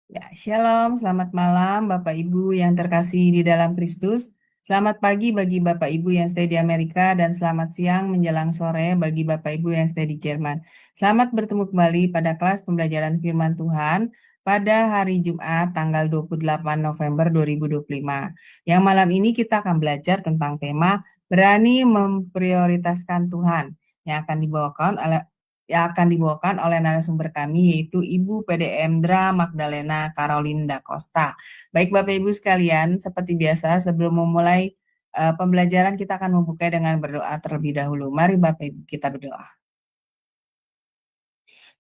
Ya, Shalom, selamat malam Bapak Ibu yang terkasih di dalam Kristus. Selamat pagi bagi Bapak Ibu yang stay di Amerika dan selamat siang menjelang sore bagi Bapak Ibu yang stay di Jerman. Selamat bertemu kembali pada kelas pembelajaran firman Tuhan pada hari Jumat tanggal 28 November 2025. Yang malam ini kita akan belajar tentang tema berani memprioritaskan Tuhan yang akan dibawakan oleh narasumber kami yaitu Ibu PDM Dra Magdalena Carolinda Costa. Baik Bapak Ibu sekalian, seperti biasa sebelum memulai pembelajaran kita akan membuka dengan berdoa terlebih dahulu. Mari Bapak Ibu kita berdoa.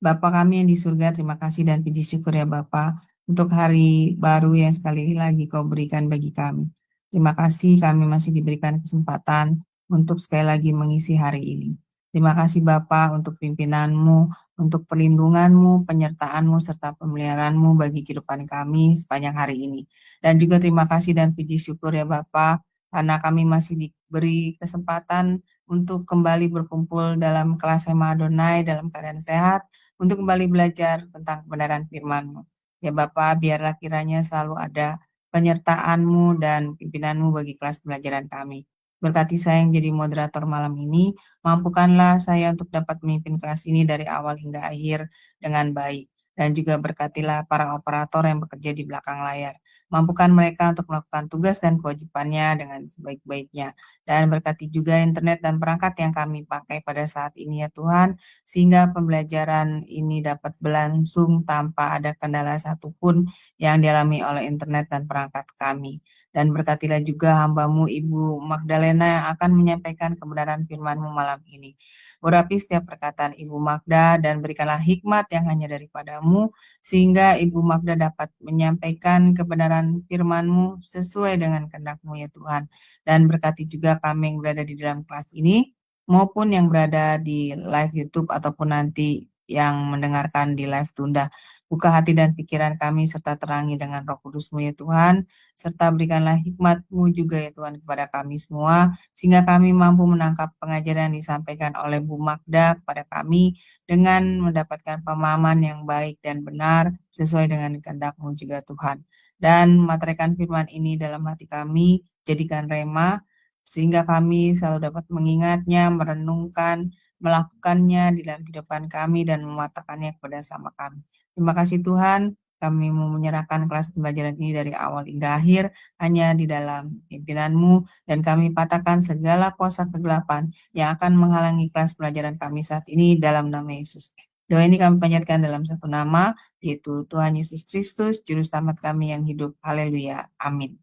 Bapa kami yang di surga, terima kasih dan puji syukur ya Bapa untuk hari baru yang sekali lagi Kau berikan bagi kami. Terima kasih kami masih diberikan kesempatan untuk sekali lagi mengisi hari ini. Terima kasih Bapa untuk pimpinanmu, untuk perlindunganmu, penyertaanmu, serta pemeliharaanmu bagi kehidupan kami sepanjang hari ini. Dan juga terima kasih dan puji syukur ya Bapa karena kami masih diberi kesempatan untuk kembali berkumpul dalam kelas Sema Adonai dalam keadaan sehat, untuk kembali belajar tentang kebenaran firman-Mu. Ya Bapa, biarlah kiranya selalu ada penyertaan-Mu dan pimpinanmu bagi kelas pelajaran kami. Berkati saya yang jadi moderator malam ini, mampukanlah saya untuk dapat memimpin kelas ini dari awal hingga akhir dengan baik. Dan juga berkatilah para operator yang bekerja di belakang layar. Mampukan mereka untuk melakukan tugas dan kewajibannya dengan sebaik-baiknya. Dan berkati juga internet dan perangkat yang kami pakai pada saat ini ya Tuhan, sehingga pembelajaran ini dapat berlangsung tanpa ada kendala satupun yang dialami oleh internet dan perangkat kami. Dan berkatilah juga hamba-Mu Ibu Magdalena yang akan menyampaikan kebenaran firman-Mu malam ini. Urapi setiap perkataan Ibu Magda dan berikanlah hikmat yang hanya daripada-Mu, sehingga Ibu Magda dapat menyampaikan kebenaran firman-Mu sesuai dengan kehendak-Mu ya Tuhan. Dan berkati juga kami yang berada di dalam kelas ini, maupun yang berada di live YouTube ataupun nanti yang mendengarkan di live tunda. Buka hati dan pikiran kami serta terangi dengan Roh Kudus-Mu ya Tuhan, serta berikanlah hikmat-Mu juga ya Tuhan kepada kami semua, sehingga kami mampu menangkap pengajaran yang disampaikan oleh Bu Magda kepada kami dengan mendapatkan pemahaman yang baik dan benar sesuai dengan kehendak-Mu juga Tuhan. Dan materikan firman ini dalam hati kami, jadikan rema, sehingga kami selalu dapat mengingatnya, merenungkan, melakukannya di dalam kehidupan kami dan mematakannya kepada sama kami. Terima kasih Tuhan, kami mau menyerahkan kelas pembelajaran ini dari awal hingga akhir hanya di dalam pimpinan-Mu, dan kami patahkan segala kuasa kegelapan yang akan menghalangi kelas pelajaran kami saat ini dalam nama Yesus. Doa ini kami panjatkan dalam satu nama, yaitu Tuhan Yesus Kristus, Juru Selamat kami yang hidup. Haleluya. Amin.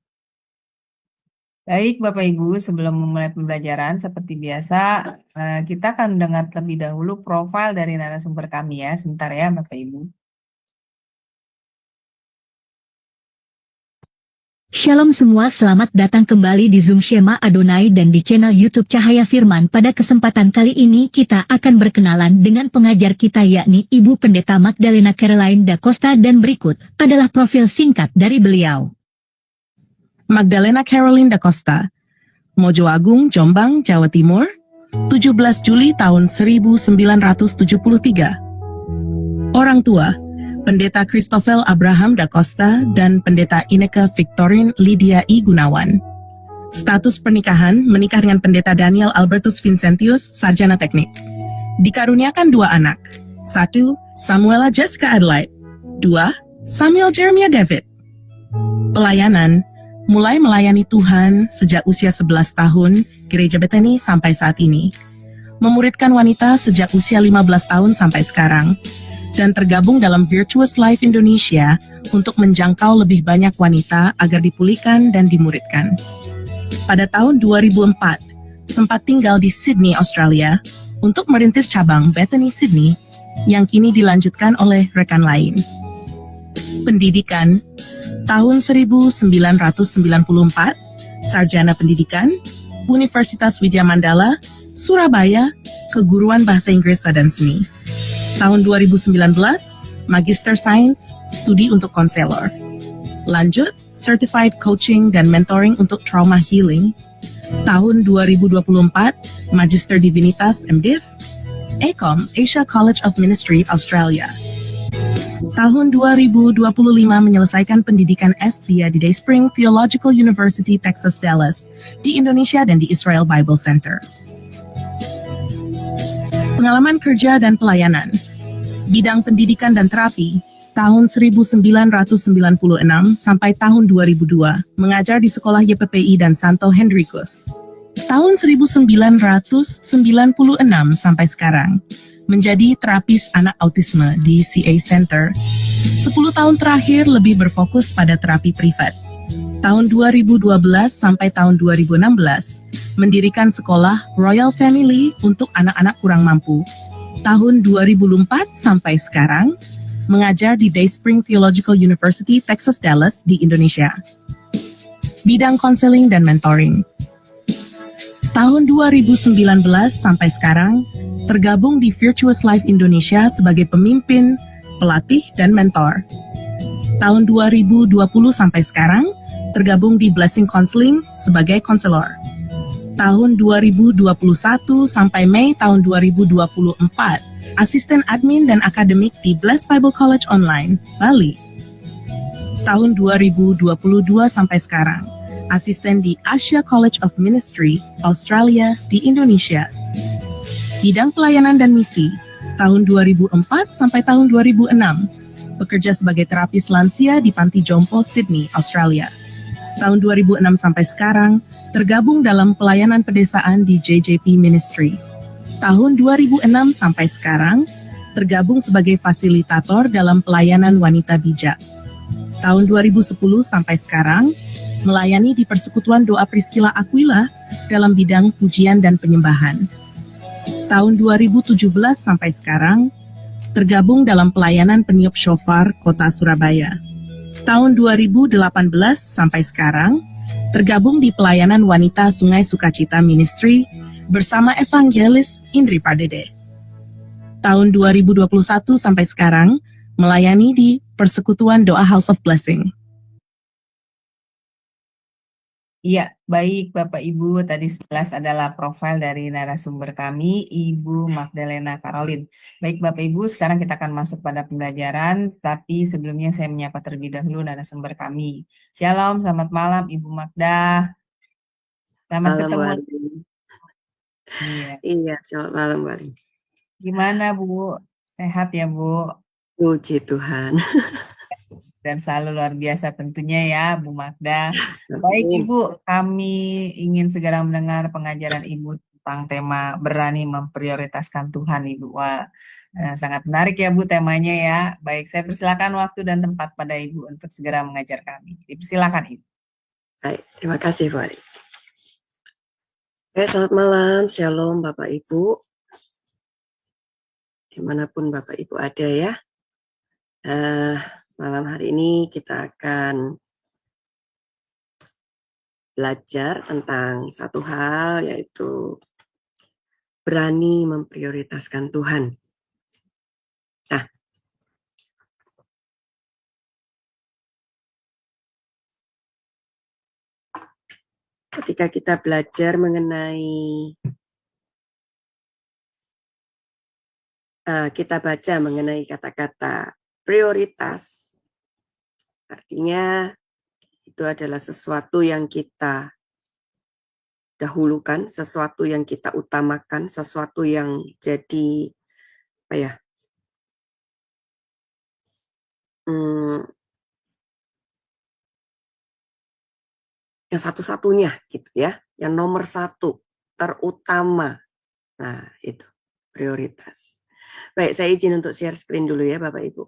Baik Bapak Ibu, sebelum memulai pembelajaran seperti biasa, kita akan mendengar terlebih dahulu profil dari narasumber kami ya. Sebentar ya Bapak Ibu. Shalom semua, selamat datang kembali di Zoom Shema Adonai dan di channel YouTube Cahaya Firman. Pada kesempatan kali ini kita akan berkenalan dengan pengajar kita yakni Ibu Pendeta Magdalena Caroline da Costa, dan berikut adalah profil singkat dari beliau. Magdalena Caroline da Costa, Mojo Agung, Jombang, Jawa Timur, 17 Juli tahun 1973. Orang tua, Pendeta Christopher Abraham da Costa dan Pendeta Ineke Victorine Lydia I. Gunawan. Status pernikahan, menikah dengan Pendeta Daniel Albertus Vincentius, sarjana teknik. Dikaruniakan 2 anak. 1. Samuela Jessica Adelaide. 2. Samuel Jeremiah David. Pelayanan, mulai melayani Tuhan sejak usia 11 tahun, Gereja Bethany sampai saat ini. Memuridkan wanita sejak usia 15 tahun sampai sekarang. Dan tergabung dalam Virtuous Life Indonesia untuk menjangkau lebih banyak wanita agar dipulihkan dan dimuridkan. Pada tahun 2004, sempat tinggal di Sydney, Australia, untuk merintis cabang Bethany Sydney, yang kini dilanjutkan oleh rekan lain. Pendidikan, tahun 1994, Sarjana Pendidikan, Universitas Widya Mandala, Surabaya, Keguruan Bahasa Inggris dan Seni. Tahun 2019, Magister Sains, studi untuk konselor. Lanjut, Certified Coaching dan Mentoring untuk Trauma Healing. Tahun 2024, Magister Divinitas MDiv, ACOM, Asia College of Ministry, Australia. Tahun 2025 menyelesaikan pendidikan S dia di Dayspring Theological University, Texas, Dallas, di Indonesia dan di Israel Bible Center. Pengalaman kerja dan pelayanan. Bidang pendidikan dan terapi, tahun 1996 sampai tahun 2002, mengajar di sekolah YPPI dan Santo Henricus. Tahun 1996 sampai sekarang, menjadi terapis anak autisme di CA Center. 10 tahun terakhir lebih berfokus pada terapi privat. Tahun 2012 sampai tahun 2016, mendirikan sekolah Royal Family untuk anak-anak kurang mampu. Tahun 2004 sampai sekarang, mengajar di Dayspring Theological University, Texas, Dallas, di Indonesia. Bidang konseling dan mentoring. Tahun 2019 sampai sekarang, tergabung di Virtuous Life Indonesia sebagai pemimpin, pelatih, dan mentor. Tahun 2020 sampai sekarang, tergabung di Blessing Counseling sebagai konselor. Tahun 2021 sampai Mei tahun 2024, asisten admin dan akademik di Blessed Bible College Online, Bali. Tahun 2022 sampai sekarang, asisten di Asia College of Ministry, Australia, di Indonesia. Bidang pelayanan dan misi, tahun 2004 sampai tahun 2006, bekerja sebagai terapis lansia di Panti Jompo, Sydney, Australia. Tahun 2006 sampai sekarang, tergabung dalam pelayanan pedesaan di JJP Ministry. Tahun 2006 sampai sekarang, tergabung sebagai fasilitator dalam pelayanan wanita bijak. Tahun 2010 sampai sekarang, melayani di Persekutuan Doa Priscilla Aquila dalam bidang pujian dan penyembahan. Tahun 2017 sampai sekarang, tergabung dalam pelayanan peniup shofar Kota Surabaya. Tahun 2018 sampai sekarang, tergabung di pelayanan wanita Sungai Sukacita Ministry bersama Evangelis Indri Pardede. Tahun 2021 sampai sekarang, melayani di Persekutuan Doa House of Blessing. Iya, baik Bapak Ibu, tadi sekilas adalah profil dari narasumber kami, Ibu Magdalena Caroline. Baik Bapak Ibu, sekarang kita akan masuk pada pembelajaran, tapi sebelumnya saya menyapa terlebih dahulu narasumber kami. Shalom, selamat malam Ibu Magda. Selamat Malam, Bu ketemu. Ardi. Iya, Iya, selamat malam, Bu Ardi. gimana Bu? Sehat ya Bu? Puji Tuhan. Dan selalu luar biasa tentunya ya Bu Magda. Baik Amin. Ibu, kami ingin segera mendengar pengajaran Ibu tentang tema berani memprioritaskan Tuhan Ibu. Wah, sangat menarik ya Bu temanya ya. Baik, saya persilakan waktu dan tempat pada Ibu untuk segera mengajar kami. Dipersilakan Ibu. Baik, terima kasih, Bu Ardi. Oke, selamat malam, shalom Bapak Ibu. Dimanapun Bapak Ibu ada ya. Malam hari ini kita akan belajar tentang satu hal, yaitu berani memprioritaskan Tuhan. Nah, ketika kita belajar mengenai kita baca mengenai kata-kata prioritas, artinya itu adalah sesuatu yang kita dahulukan, sesuatu yang kita utamakan, sesuatu yang jadi apa ya? Yang satu-satunya gitu ya, yang nomor satu, terutama. Nah, itu prioritas. Baik, saya izin untuk share screen dulu ya Bapak Ibu.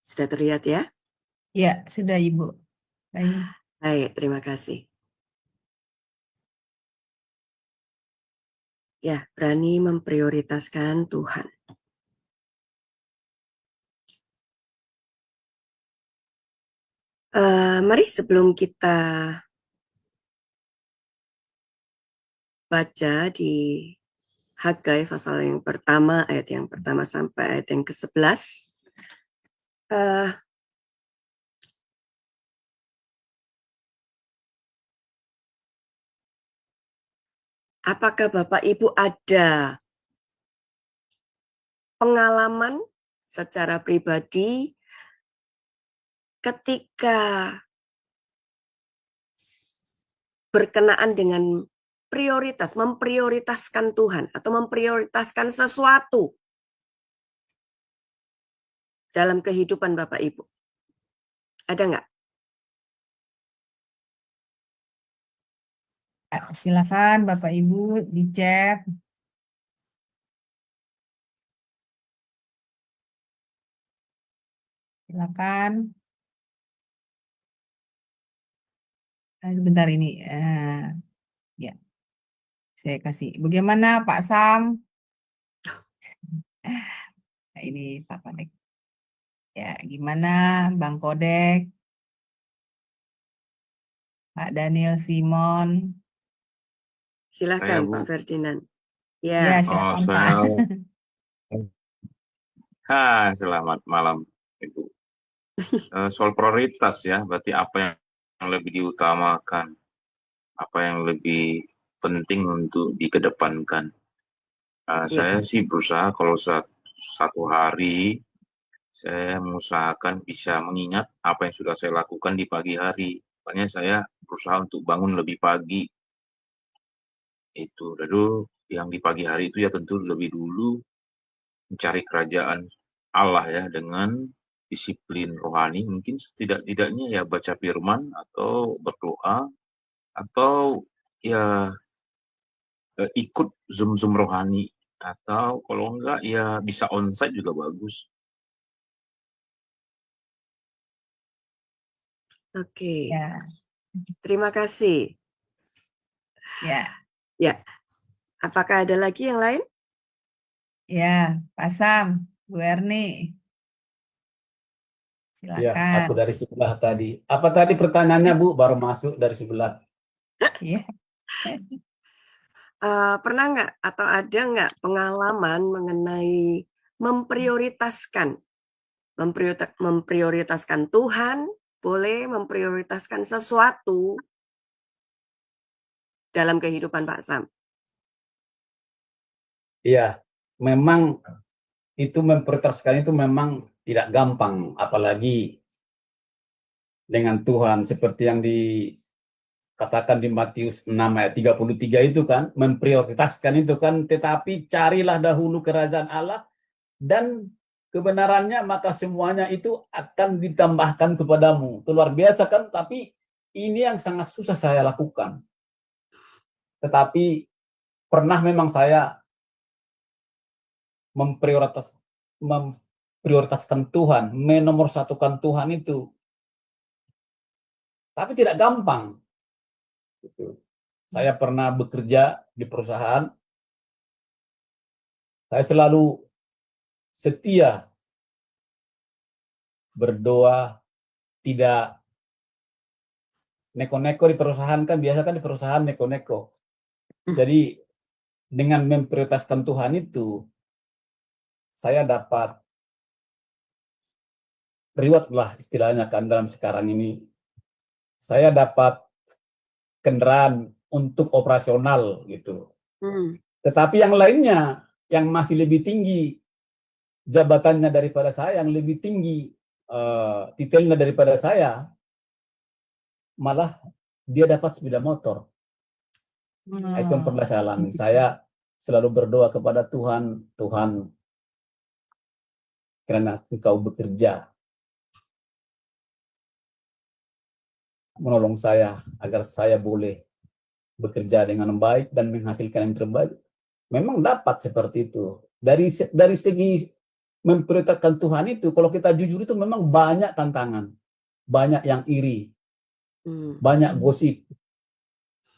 Sudah terlihat ya? Ya, sudah Ibu. Baik. Baik, terima kasih. Ya, berani memprioritaskan Tuhan. Mari sebelum kita baca di Hagai pasal yang pertama, ayat yang pertama sampai ayat yang ke-11, Apakah Bapak Ibu ada pengalaman secara pribadi ketika berkenaan dengan memprioritaskan Tuhan atau memprioritaskan sesuatu dalam kehidupan Bapak Ibu? Ada nggak? Silakan Bapak Ibu di chat. Silakan. Sebentar ini. Ya, saya kasih. Bagaimana Pak Sam? Nah, ini Pak Kodek. Ya, gimana Bang Kodek? Pak Daniel Simon. Silakan Bu. Pak Ferdinand. Ya, Ya, silakan saya Pak. selamat malam Ibu. Soal prioritas ya, berarti apa yang lebih diutamakan, apa yang lebih penting untuk dikedepankan. ya. Saya sih berusaha kalau satu hari saya mengusahakan bisa mengingat apa yang sudah saya lakukan di pagi hari. Makanya saya berusaha untuk bangun lebih pagi. Itu lalu yang di pagi hari itu ya tentu lebih dulu mencari kerajaan Allah ya dengan disiplin rohani, mungkin setidak-tidaknya ya baca firman atau berdoa atau ya ikut Zoom rohani atau kalau enggak ya bisa onsite juga bagus. Oke. Ya, Terima kasih. ya, Ya. Apakah ada lagi yang lain? ya, Pak Sam, Bu Erni. Ya, aku Silakan. dari sebelah tadi. Apa tadi pertanyaannya, Bu? Baru masuk dari sebelah. Ya, Pernah nggak atau ada nggak pengalaman mengenai memprioritaskan Tuhan, boleh memprioritaskan sesuatu dalam kehidupan Pak Sam? Iya, memang itu memprioritaskan itu memang tidak gampang, apalagi dengan Tuhan seperti yang dikatakan di Matius 6 ayat 33 itu kan, memprioritaskan itu kan, tetapi carilah dahulu kerajaan Allah dan kebenarannya, maka semuanya itu akan ditambahkan kepadamu. Itu luar biasa kan, tapi ini yang sangat susah saya lakukan. Tetapi pernah memang saya memprioritaskan Tuhan, menomorsatukan Tuhan itu. Tapi tidak gampang. Gitu. Saya pernah bekerja di perusahaan, saya selalu setia berdoa, tidak neko-neko di perusahaan kan, biasa kan di perusahaan neko-neko. Jadi dengan memprioritaskan Tuhan itu, saya dapat reward lah istilahnya kan dalam sekarang ini. Saya dapat kendaraan untuk operasional gitu. Tetapi yang lainnya yang masih lebih tinggi jabatannya daripada saya, yang lebih tinggi titelnya daripada saya, malah dia dapat sepeda motor. Itu yang pernah saya alami. Saya selalu berdoa kepada Tuhan, Tuhan, karena Engkau bekerja menolong saya agar saya boleh bekerja dengan baik dan menghasilkan yang terbaik. Memang dapat seperti itu. Dari segi memprioritaskan Tuhan itu, kalau kita jujur itu memang banyak tantangan, banyak yang iri, banyak gosip.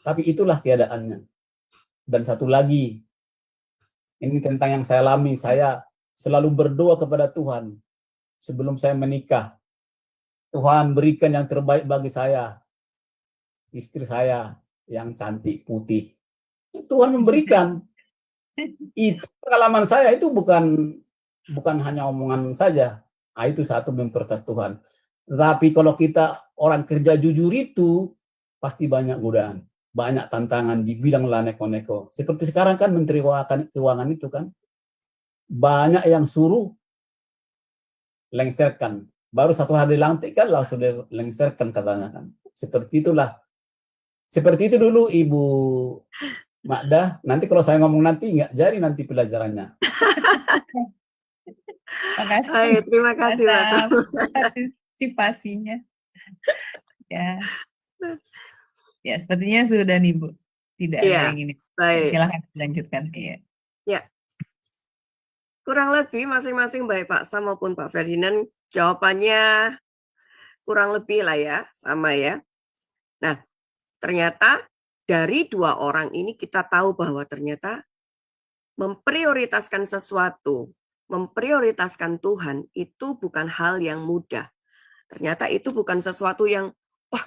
Tapi itulah keadaannya. Dan satu lagi, ini tentang yang saya alami, saya selalu berdoa kepada Tuhan sebelum saya menikah. Tuhan berikan yang terbaik bagi saya, istri saya yang cantik putih. Tuhan memberikan. Itu pengalaman saya, itu bukan hanya omongan saja. Nah, itu satu mempertas Tuhan. Tetapi kalau kita orang kerja jujur itu pasti banyak godaan, banyak tantangan di bidang neko-neko. Seperti sekarang kan Menteri Keuangan itu kan banyak yang suruh lengserkan. Baru 1 hari dilantik kan langsung lengserkan katanya kan. Seperti itulah. Seperti itu dulu Ibu Makda. Nanti kalau saya ngomong nanti nggak jadi nanti pelajarannya. Makasih Baik, terima kasih Pak atas Samuel. partisipasinya. Ya, ya sepertinya sudah nih Bu. Tidak ada Iya, yang ini. Ya, baik. silahkan dilanjutkan. Iya. Ya, kurang lebih masing-masing baik Pak Sam maupun Pak Ferdinand jawabannya kurang lebih lah ya, sama ya. Nah, ternyata dari 2 orang ini kita tahu bahwa ternyata memprioritaskan sesuatu, memprioritaskan Tuhan itu bukan hal yang mudah. Ternyata itu bukan sesuatu yang wah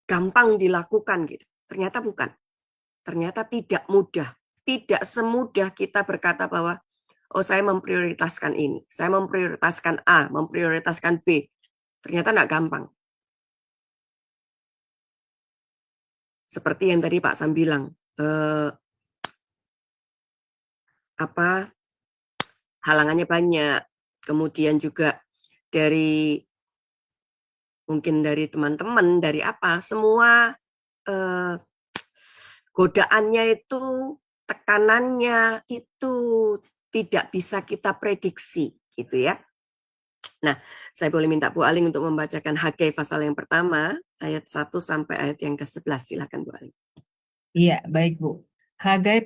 gampang dilakukan gitu. Ternyata bukan. Ternyata tidak mudah. Tidak semudah kita berkata bahwa oh saya memprioritaskan ini, saya memprioritaskan A, memprioritaskan B. Ternyata enggak gampang. Seperti yang tadi Pak Sam bilang, halangannya banyak. Kemudian juga dari mungkin dari teman-teman, dari apa, semua godaannya itu, tekanannya itu tidak bisa kita prediksi, gitu ya. Nah, saya boleh minta Bu Aling untuk membacakan Hagai pasal yang pertama, ayat 1 sampai ayat yang ke-11. Silakan Bu Aling. Iya, baik Bu. Hagai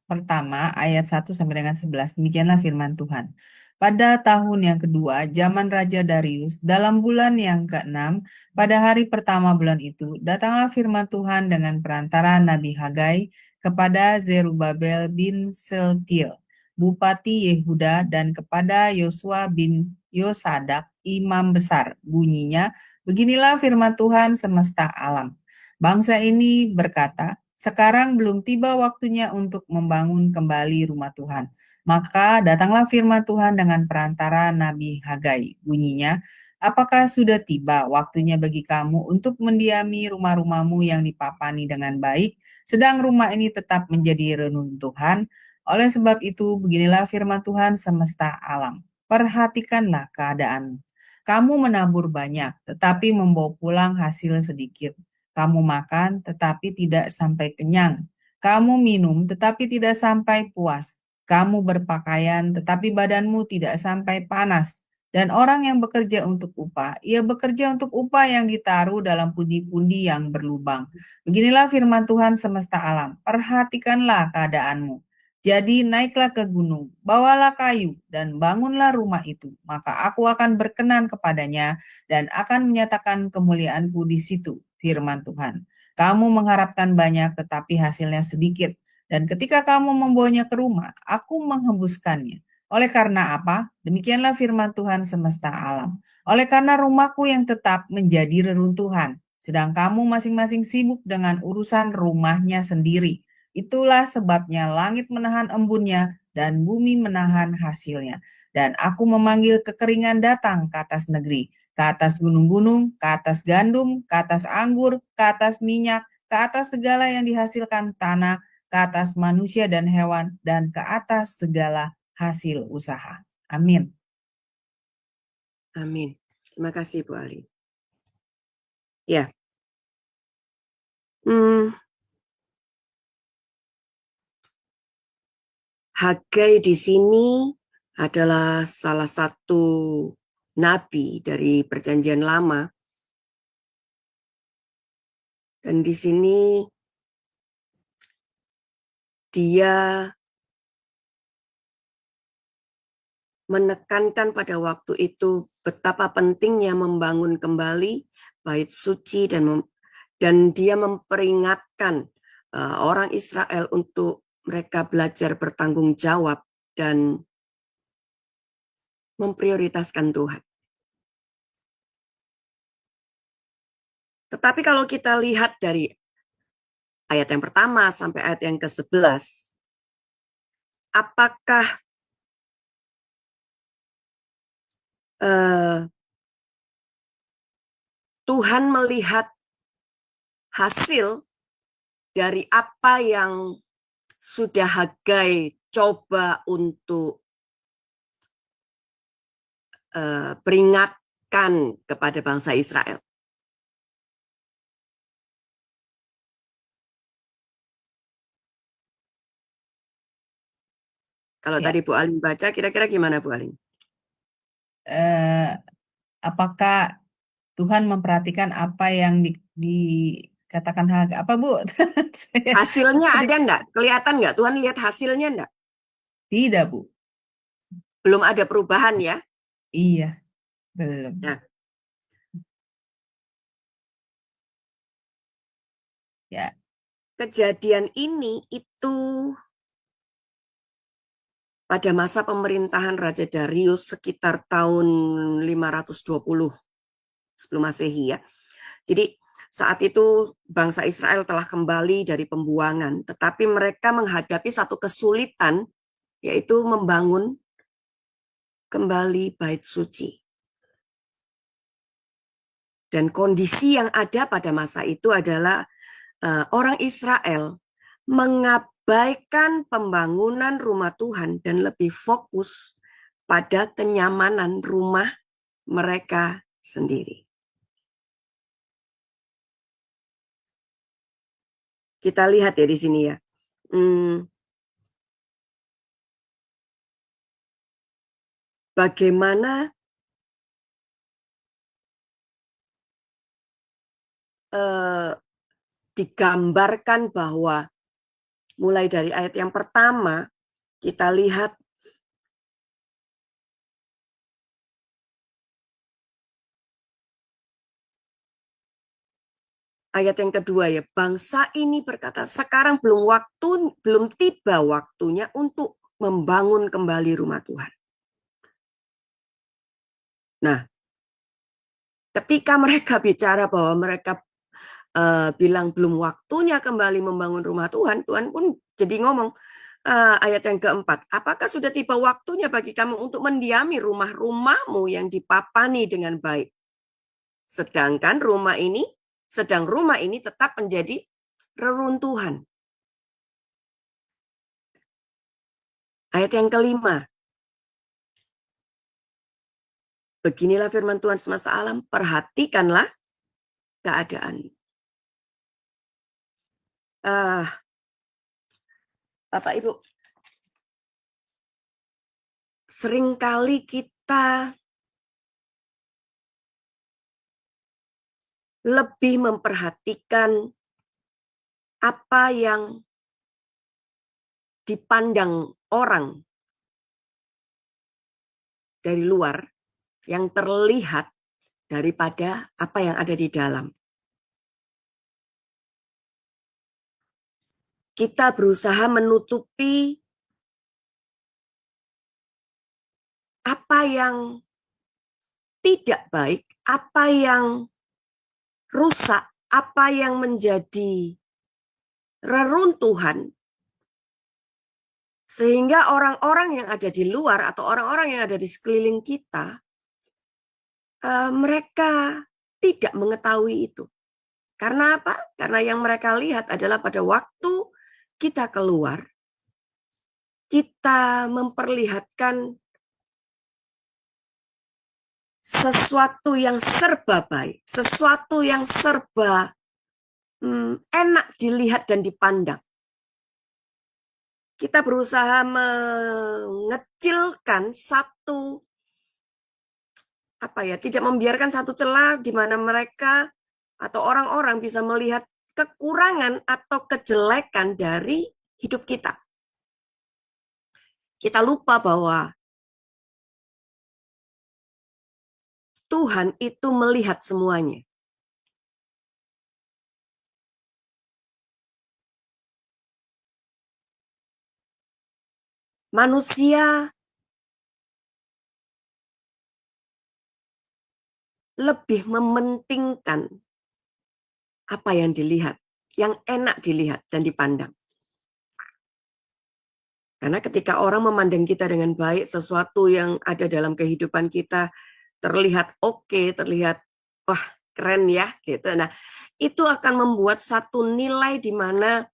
pertama ayat 1 sampai dengan 11. Demikianlah firman Tuhan. Pada tahun yang kedua, zaman Raja Darius, dalam bulan yang ke-6, pada hari pertama bulan itu, datanglah firman Tuhan dengan perantara Nabi Hagai kepada Zerubabel bin Seltiel, Bupati Yehuda, dan kepada Yosua bin Yosadak, imam besar. Bunyinya, beginilah firman Tuhan semesta alam. Bangsa ini berkata, sekarang belum tiba waktunya untuk membangun kembali rumah Tuhan. Maka datanglah firman Tuhan dengan perantara Nabi Hagai. Bunyinya, apakah sudah tiba waktunya bagi kamu untuk mendiami rumah-rumahmu yang dipapani dengan baik, sedang rumah ini tetap menjadi reruntuhan? Oleh sebab itu, beginilah firman Tuhan semesta alam. Perhatikanlah keadaanmu. Kamu menabur banyak, tetapi membawa pulang hasil sedikit. Kamu makan tetapi tidak sampai kenyang. Kamu minum tetapi tidak sampai puas. Kamu berpakaian tetapi badanmu tidak sampai panas. Dan orang yang bekerja untuk upah, ia bekerja untuk upah yang ditaruh dalam pundi-pundi yang berlubang. Beginilah firman Tuhan semesta alam. Perhatikanlah keadaanmu. Jadi naiklah ke gunung, bawalah kayu, dan bangunlah rumah itu. Maka aku akan berkenan kepadanya dan akan menyatakan kemuliaanku di situ, firman Tuhan. Kamu mengharapkan banyak tetapi hasilnya sedikit. Dan ketika kamu membawanya ke rumah, aku menghembuskannya. Oleh karena apa? Demikianlah firman Tuhan semesta alam. Oleh karena rumahku yang tetap menjadi reruntuhan, sedang kamu masing-masing sibuk dengan urusan rumahnya sendiri. Itulah sebabnya langit menahan embunnya dan bumi menahan hasilnya. Dan aku memanggil kekeringan datang ke atas negeri, ke atas gunung-gunung, ke atas gandum, ke atas anggur, ke atas minyak, ke atas segala yang dihasilkan tanah, ke atas manusia dan hewan, dan ke atas segala hasil usaha. Amin. Amin. Terima kasih Bu Aling. Ya. Hagai di sini adalah salah satu nabi dari Perjanjian Lama. Dan di sini dia menekankan pada waktu itu betapa pentingnya membangun kembali bait suci dan dia memperingatkan orang Israel untuk mereka belajar bertanggung jawab dan memprioritaskan Tuhan. Tetapi kalau kita lihat dari ayat yang pertama sampai ayat yang ke-11, apakah Tuhan melihat hasil dari apa yang sudah Hagai coba untuk peringatkan kepada bangsa Israel. Kalau Ya. tadi Bu Alim baca, kira-kira gimana Bu Alim? Apakah Tuhan memperhatikan apa yang dikatakan Hagai? Apa Bu? Hasilnya ada enggak? Kelihatan enggak? Tuhan lihat hasilnya enggak? Tidak Bu. Belum ada perubahan ya? Iya, belum. Nah. Ya. Kejadian ini itu pada masa pemerintahan Raja Darius sekitar tahun 520 sebelum Masehi ya. Jadi saat itu bangsa Israel telah kembali dari pembuangan, tetapi mereka menghadapi satu kesulitan, yaitu membangun kembali bait suci. Dan kondisi yang ada pada masa itu adalah orang Israel mengabaikan pembangunan rumah Tuhan dan lebih fokus pada kenyamanan rumah mereka sendiri. Kita lihat ya di sini ya. Bagaimana digambarkan bahwa mulai dari ayat yang pertama kita lihat ayat yang kedua ya, bangsa ini berkata, sekarang belum tiba waktunya untuk membangun kembali rumah Tuhan. Nah, ketika mereka bicara bahwa mereka bilang belum waktunya kembali membangun rumah Tuhan, Tuhan pun jadi ngomong ayat yang keempat, apakah sudah tiba waktunya bagi kamu untuk mendiami rumah-rumahmu yang dipapani dengan baik? Sedang rumah ini tetap menjadi reruntuhan. Ayat yang kelima, beginilah firman Tuhan semesta alam, perhatikanlah keadaan. Bapak Ibu, seringkali kita lebih memperhatikan apa yang dipandang orang dari luar, yang terlihat daripada apa yang ada di dalam. Kita berusaha menutupi apa yang tidak baik, apa yang rusak, apa yang menjadi reruntuhan, sehingga orang-orang yang ada di luar atau orang-orang yang ada di sekeliling kita, mereka tidak mengetahui itu. Karena apa? Karena yang mereka lihat adalah pada waktu kita keluar, kita memperlihatkan sesuatu yang serba baik, sesuatu yang serba enak dilihat dan dipandang. Kita berusaha mengecilkan tidak membiarkan satu celah di mana mereka atau orang-orang bisa melihat kekurangan atau kejelekan dari hidup kita. Kita lupa bahwa Tuhan itu melihat semuanya. Manusia lebih mementingkan apa yang dilihat, yang enak dilihat dan dipandang. Karena ketika orang memandang kita dengan baik, sesuatu yang ada dalam kehidupan kita terlihat oke, terlihat wah keren ya gitu. Nah, itu akan membuat satu nilai di mana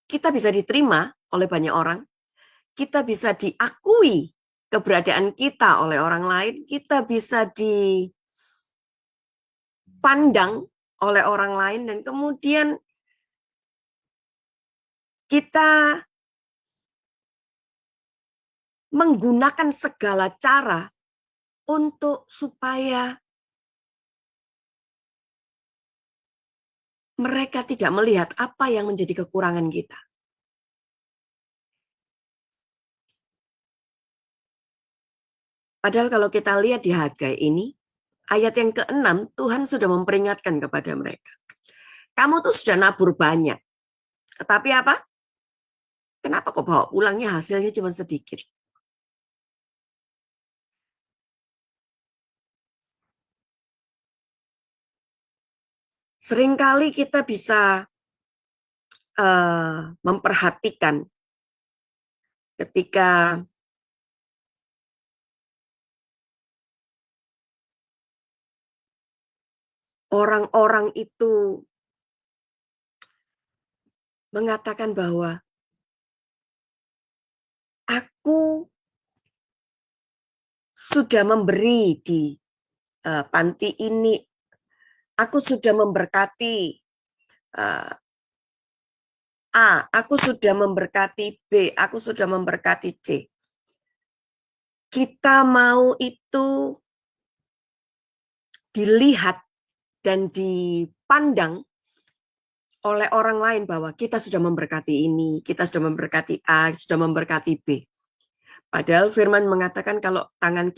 kita bisa diterima oleh banyak orang, kita bisa diakui keberadaan kita oleh orang lain, kita bisa dipandang oleh orang lain, dan kemudian kita menggunakan segala cara untuk supaya mereka tidak melihat apa yang menjadi kekurangan kita. Padahal kalau kita lihat di Hagai ini, ayat yang ke-6, Tuhan sudah memperingatkan kepada mereka. Kamu tuh sudah nabur banyak. Tetapi apa? Kenapa kok bawa pulangnya hasilnya cuma sedikit? Seringkali kita bisa memperhatikan ketika orang-orang itu mengatakan bahwa aku sudah memberi di panti ini, aku sudah memberkati A, aku sudah memberkati B, aku sudah memberkati C. Kita mau itu dilihat dan dipandang oleh orang lain bahwa kita sudah memberkati ini, kita sudah memberkati A, sudah memberkati B. Padahal firman mengatakan kalau tangan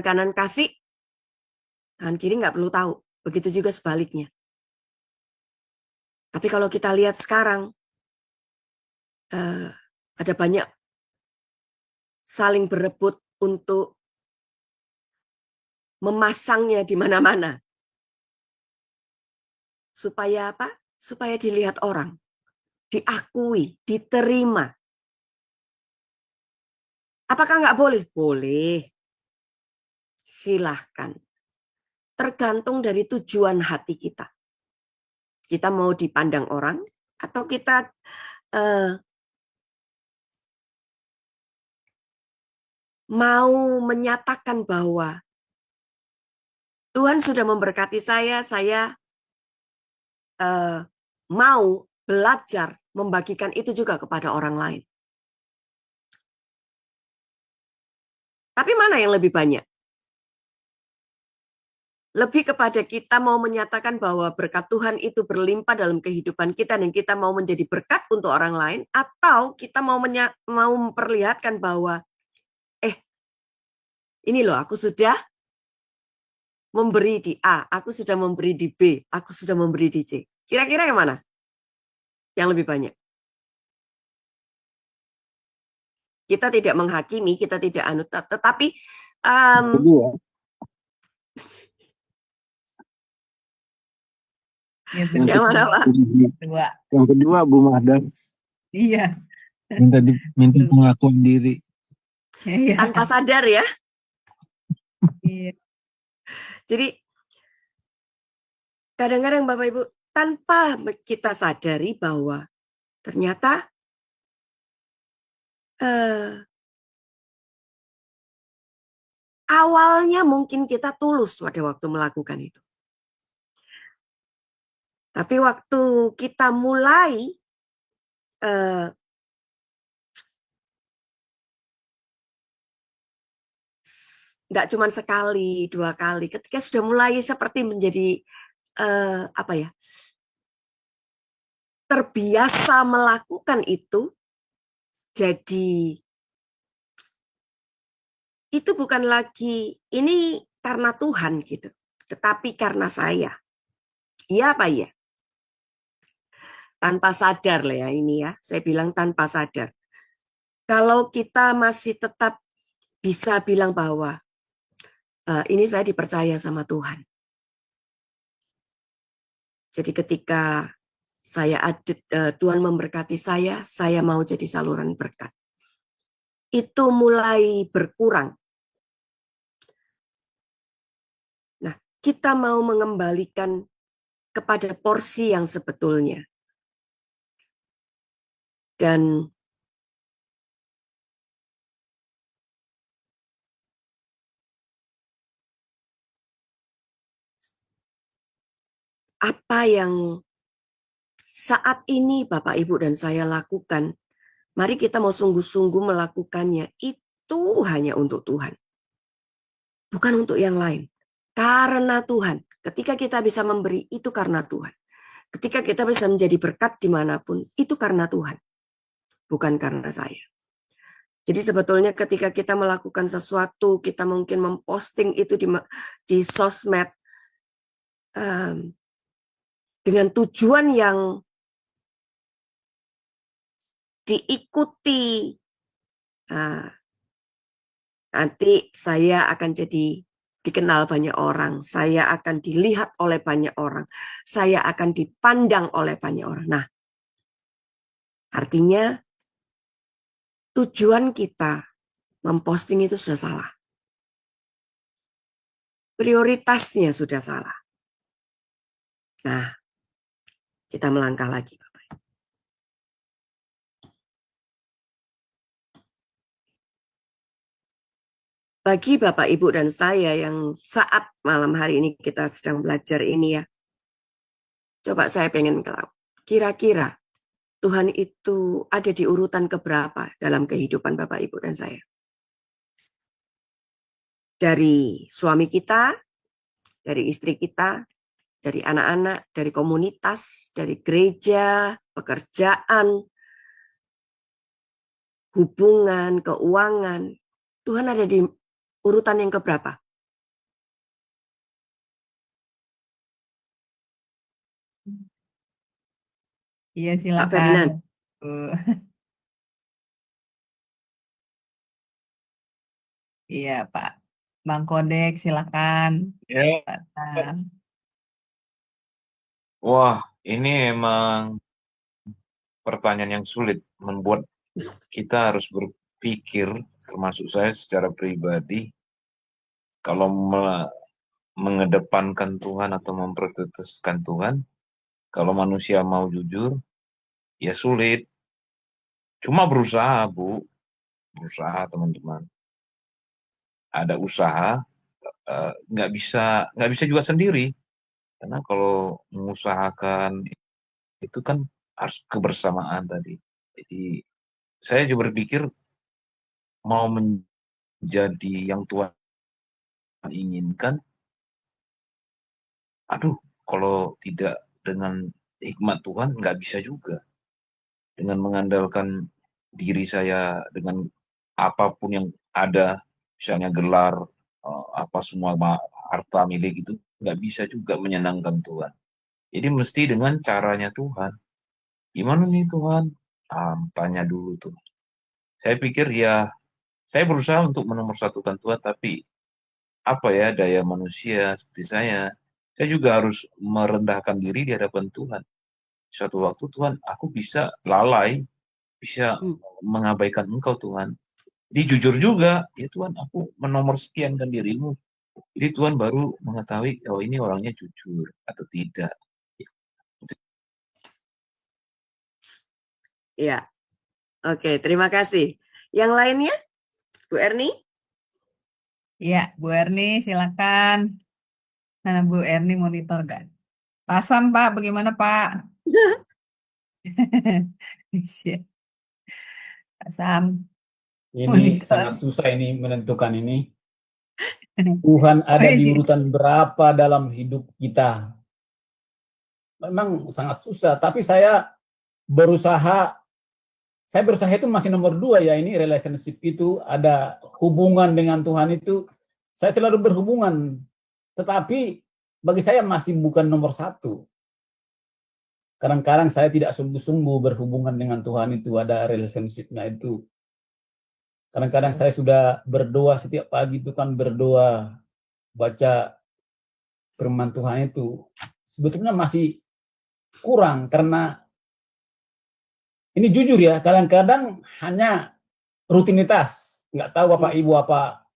kanan kasih, tangan kiri nggak perlu tahu. Begitu juga sebaliknya. Tapi kalau kita lihat sekarang, ada banyak saling berebut untuk memasangnya di mana-mana. Supaya apa? Supaya dilihat orang, diakui, diterima. Apakah nggak boleh? Boleh. Silahkan. Tergantung dari tujuan hati kita. Kita mau dipandang orang, atau kita mau menyatakan bahwa Tuhan sudah memberkati saya mau belajar membagikan itu juga kepada orang lain. Tapi mana yang lebih banyak? Lebih kepada kita mau menyatakan bahwa berkat Tuhan itu berlimpah dalam kehidupan kita dan kita mau menjadi berkat untuk orang lain, atau kita mau memperlihatkan bahwa ini loh, aku sudah memberi di A, aku sudah memberi di B, aku sudah memberi di C. Kira-kira yang mana? Yang lebih banyak? Kita tidak menghakimi, kita tidak tetapi yang mana, Pak? Yang kedua, Bu Mahda. Iya. Minta pengakuan diri. Iya. Tanpa sadar ya. Iya. Jadi kadang-kadang Bapak Ibu, tanpa kita sadari bahwa ternyata awalnya mungkin kita tulus pada waktu melakukan itu. Tapi waktu kita mulai enggak cuma sekali, 2 kali, ketika sudah mulai seperti menjadi terbiasa melakukan itu, jadi itu bukan lagi ini karena Tuhan gitu, tetapi karena saya. Iya apa iya? Tanpa sadar lah ya ini ya, saya bilang tanpa sadar. Kalau kita masih tetap bisa bilang bahwa ini saya dipercaya sama Tuhan. Jadi ketika Tuhan memberkati saya mau jadi saluran berkat. Itu mulai berkurang. Nah, kita mau mengembalikan kepada porsi yang sebetulnya. Dan apa yang saat ini Bapak, Ibu, dan saya lakukan, mari kita mau sungguh-sungguh melakukannya. Itu hanya untuk Tuhan. Bukan untuk yang lain. Karena Tuhan. Ketika kita bisa memberi, itu karena Tuhan. Ketika kita bisa menjadi berkat dimanapun, itu karena Tuhan. Bukan karena saya. Jadi sebetulnya ketika kita melakukan sesuatu, kita mungkin memposting itu di sosmed, dengan tujuan yang diikuti. Nah, nanti saya akan jadi dikenal banyak orang, saya akan dilihat oleh banyak orang, saya akan dipandang oleh banyak orang. Nah, artinya tujuan kita memposting itu sudah salah. Prioritasnya sudah salah. Nah, kita melangkah lagi. Bagi Bapak, Ibu, dan saya yang saat malam hari ini kita sedang belajar ini ya, coba saya pengen tahu, kira-kira Tuhan itu ada di urutan keberapa dalam kehidupan Bapak, Ibu, dan saya? Dari suami kita, dari istri kita, dari anak-anak, dari komunitas, dari gereja, pekerjaan, hubungan, keuangan. Tuhan ada di urutan yang keberapa? Iya, Pak silakan. Ferdinand. Iya, Pak. Bang Kodek, silakan. Ya, Pak Sam. wah, ini emang pertanyaan yang sulit, membuat kita harus berpikir, termasuk saya secara pribadi, kalau mengedepankan Tuhan atau memprioritaskan Tuhan, kalau manusia mau jujur, ya sulit. Cuma berusaha, Bu. Berusaha, teman-teman. Ada usaha, nggak bisa juga sendiri. Karena kalau mengusahakan itu kan harus kebersamaan tadi. Jadi saya juga berpikir mau menjadi yang Tuhan inginkan, aduh, kalau tidak dengan hikmat Tuhan nggak bisa juga. Dengan mengandalkan diri saya dengan apapun yang ada, misalnya gelar, apa semua harta milik itu nggak bisa juga menyenangkan Tuhan. Jadi mesti dengan caranya Tuhan. Gimana nih Tuhan? Tanya dulu tuh. Saya pikir ya, saya berusaha untuk menomorsatukan Tuhan, tapi apa ya daya manusia seperti saya juga harus merendahkan diri di hadapan Tuhan. Suatu waktu Tuhan, aku bisa lalai, bisa mengabaikan Engkau Tuhan. Jadi jujur juga, ya Tuhan, aku menomorsekiankan dirimu. Jadi Tuhan baru mengetahui, oh ini orangnya jujur atau tidak. Ya, oke, terima kasih. Yang lainnya, Bu Erni? Iya, Bu Erni, silakan. Nah, Bu Erni monitor kan? Pasang, Pak. Bagaimana, Pak? Iya, Pak Sam. Ini Monitor. sangat susah ini menentukan ini. Tuhan ada di urutan berapa dalam hidup kita. Memang sangat susah, tapi saya berusaha itu masih nomor 2 ya, ini relationship itu, ada hubungan dengan Tuhan itu, saya selalu berhubungan, tetapi bagi saya masih bukan nomor 1. Kadang-kadang saya tidak sungguh-sungguh berhubungan dengan Tuhan itu, ada relationship-nya itu. Kadang-kadang saya sudah berdoa setiap pagi itu kan berdoa, baca firman Tuhan itu, sebetulnya masih kurang, karena ini jujur ya, kadang-kadang hanya rutinitas. Nggak tahu Bapak Ibu apa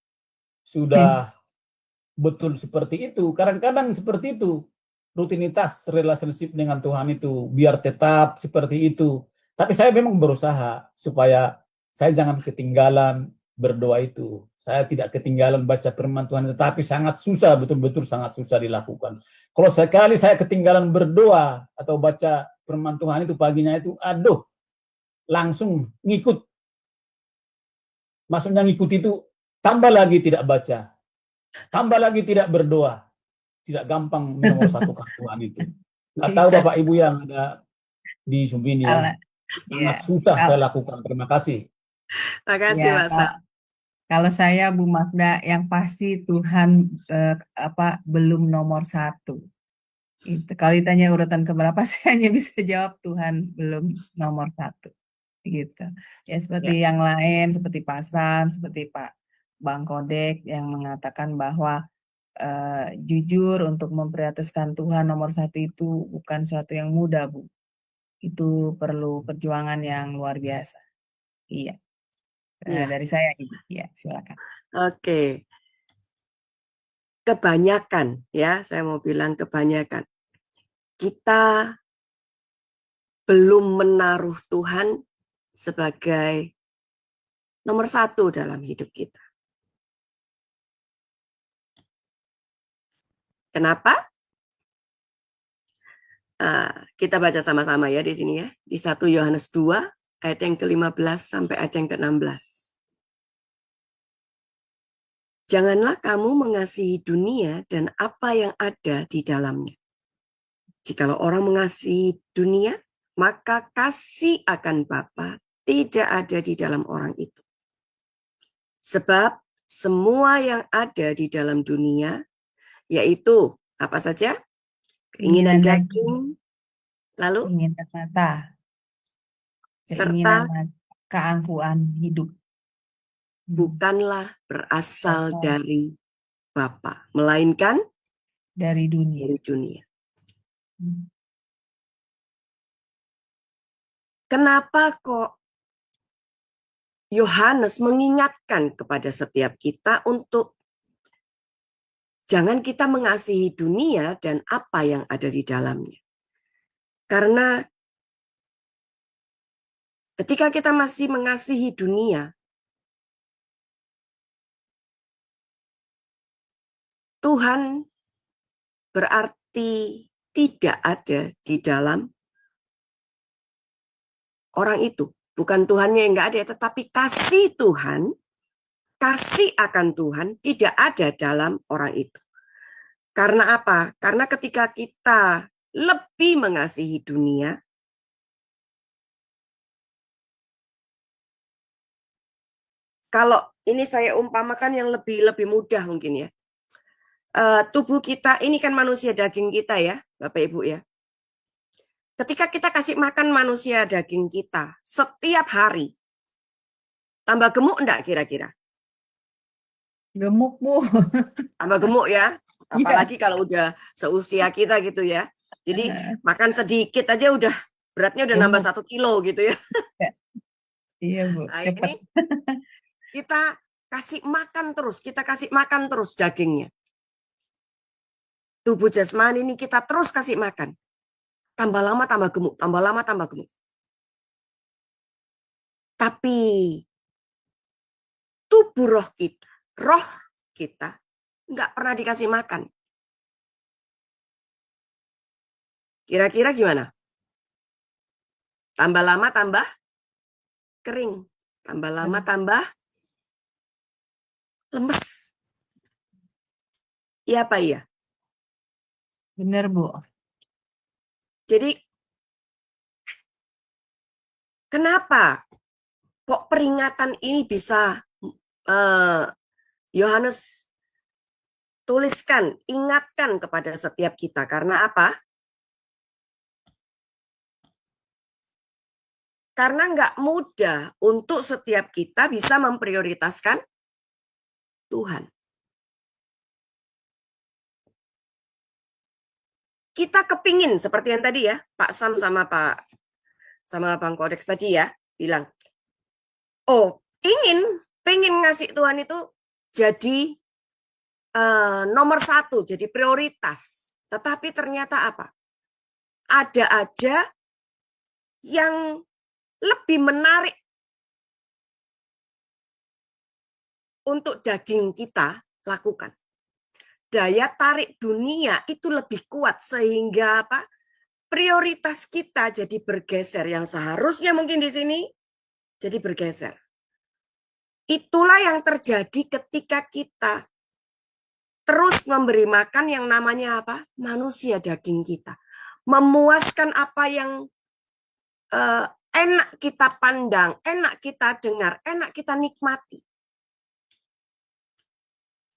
sudah betul seperti itu. Kadang-kadang seperti itu. Rutinitas relationship dengan Tuhan itu biar tetap seperti itu. Tapi saya memang berusaha supaya saya jangan ketinggalan berdoa itu. Saya tidak ketinggalan baca firman Tuhan, tetapi sangat susah, betul-betul sangat susah dilakukan. Kalau sekali saya ketinggalan berdoa atau baca firman Tuhan itu paginya itu, aduh, langsung ngikut. Maksudnya ngikut itu tambah lagi tidak baca, tambah lagi tidak berdoa. Tidak gampang nomor satu Tuhan itu. Nggak tahu Bapak Ibu yang ada di Sumbini ya. Kalau Sangat ya, susah saya kalau lakukan. Terima kasih. Makasih ya, Pak Sam. kalau saya Bu Magda yang pasti Tuhan belum nomor satu. Itu kalau ditanya urutan keberapa saya hanya bisa jawab Tuhan belum nomor satu. Gitu. Ya seperti yang lain, seperti Pak Sam, seperti Pak Bang Kodek yang mengatakan bahwa jujur untuk memprioritaskan Tuhan nomor satu itu bukan suatu yang mudah, Bu. Itu perlu perjuangan yang luar biasa. Iya. Iya. Dari saya, Ibu. Ya, silakan. Oke. Kebanyakan, ya, saya mau bilang kebanyakan. Kita belum menaruh Tuhan sebagai nomor satu dalam hidup kita. Kenapa? Kita baca sama-sama ya di sini ya. Di 1 Yohanes 2 ayat yang ke-15 sampai ayat yang ke-16. Janganlah kamu mengasihi dunia dan apa yang ada di dalamnya. Jikalau orang mengasihi dunia, maka kasih akan Bapa tidak ada di dalam orang itu. Sebab semua yang ada di dalam dunia, yaitu apa saja? Keinginan daging, lalu keinginan mata, serta keinginan keangkuhan hidup. bukanlah berasal dari Bapa, melainkan dari dunia. Kenapa kok Yohanes mengingatkan kepada setiap kita untuk jangan kita mengasihi dunia dan apa yang ada di dalamnya. Karena ketika kita masih mengasihi dunia, Tuhan berarti tidak ada di dalam orang itu. Bukan Tuhannya yang nggak ada, tetapi kasih Tuhan, kasih akan Tuhan tidak ada dalam orang itu. Karena apa? Karena ketika kita lebih mengasihi dunia, kalau ini saya umpamakan yang lebih mudah mungkin ya. Tubuh kita, ini kan manusia daging kita ya, Bapak Ibu ya. Ketika kita kasih makan manusia daging kita setiap hari, tambah gemuk enggak kira-kira? Gemuk, Bu. Tambah gemuk ya, apalagi kalau udah seusia kita gitu ya. Jadi makan sedikit aja udah beratnya udah nambah 1 kilo gitu ya. Iya, Bu. Nah, Cepat. ini kita kasih makan terus dagingnya. Tubuh jasmani ini kita terus kasih makan. Tambah lama tambah gemuk, tambah lama tambah gemuk. Tapi tubuh roh kita nggak pernah dikasih makan. Kira-kira gimana? Tambah lama tambah kering, tambah lama tambah lemes. Iya apa iya? Benar, Bu. Jadi kenapa kok peringatan ini bisa Yohanes tuliskan, ingatkan kepada setiap kita? Karena apa? Karena nggak mudah untuk setiap kita bisa memprioritaskan Tuhan. Kita kepingin seperti yang tadi ya, Pak Sam sama Bang Kodeks tadi ya, bilang, oh pengen ngasih Tuhan itu jadi nomor satu, jadi prioritas. Tetapi ternyata apa? Ada aja yang lebih menarik untuk daging kita lakukan. Daya tarik dunia itu lebih kuat sehingga apa? Prioritas kita jadi bergeser, yang seharusnya mungkin di sini jadi bergeser. Itulah yang terjadi ketika kita terus memberi makan yang namanya apa? Manusia daging kita. Memuaskan apa yang enak kita pandang, enak kita dengar, enak kita nikmati.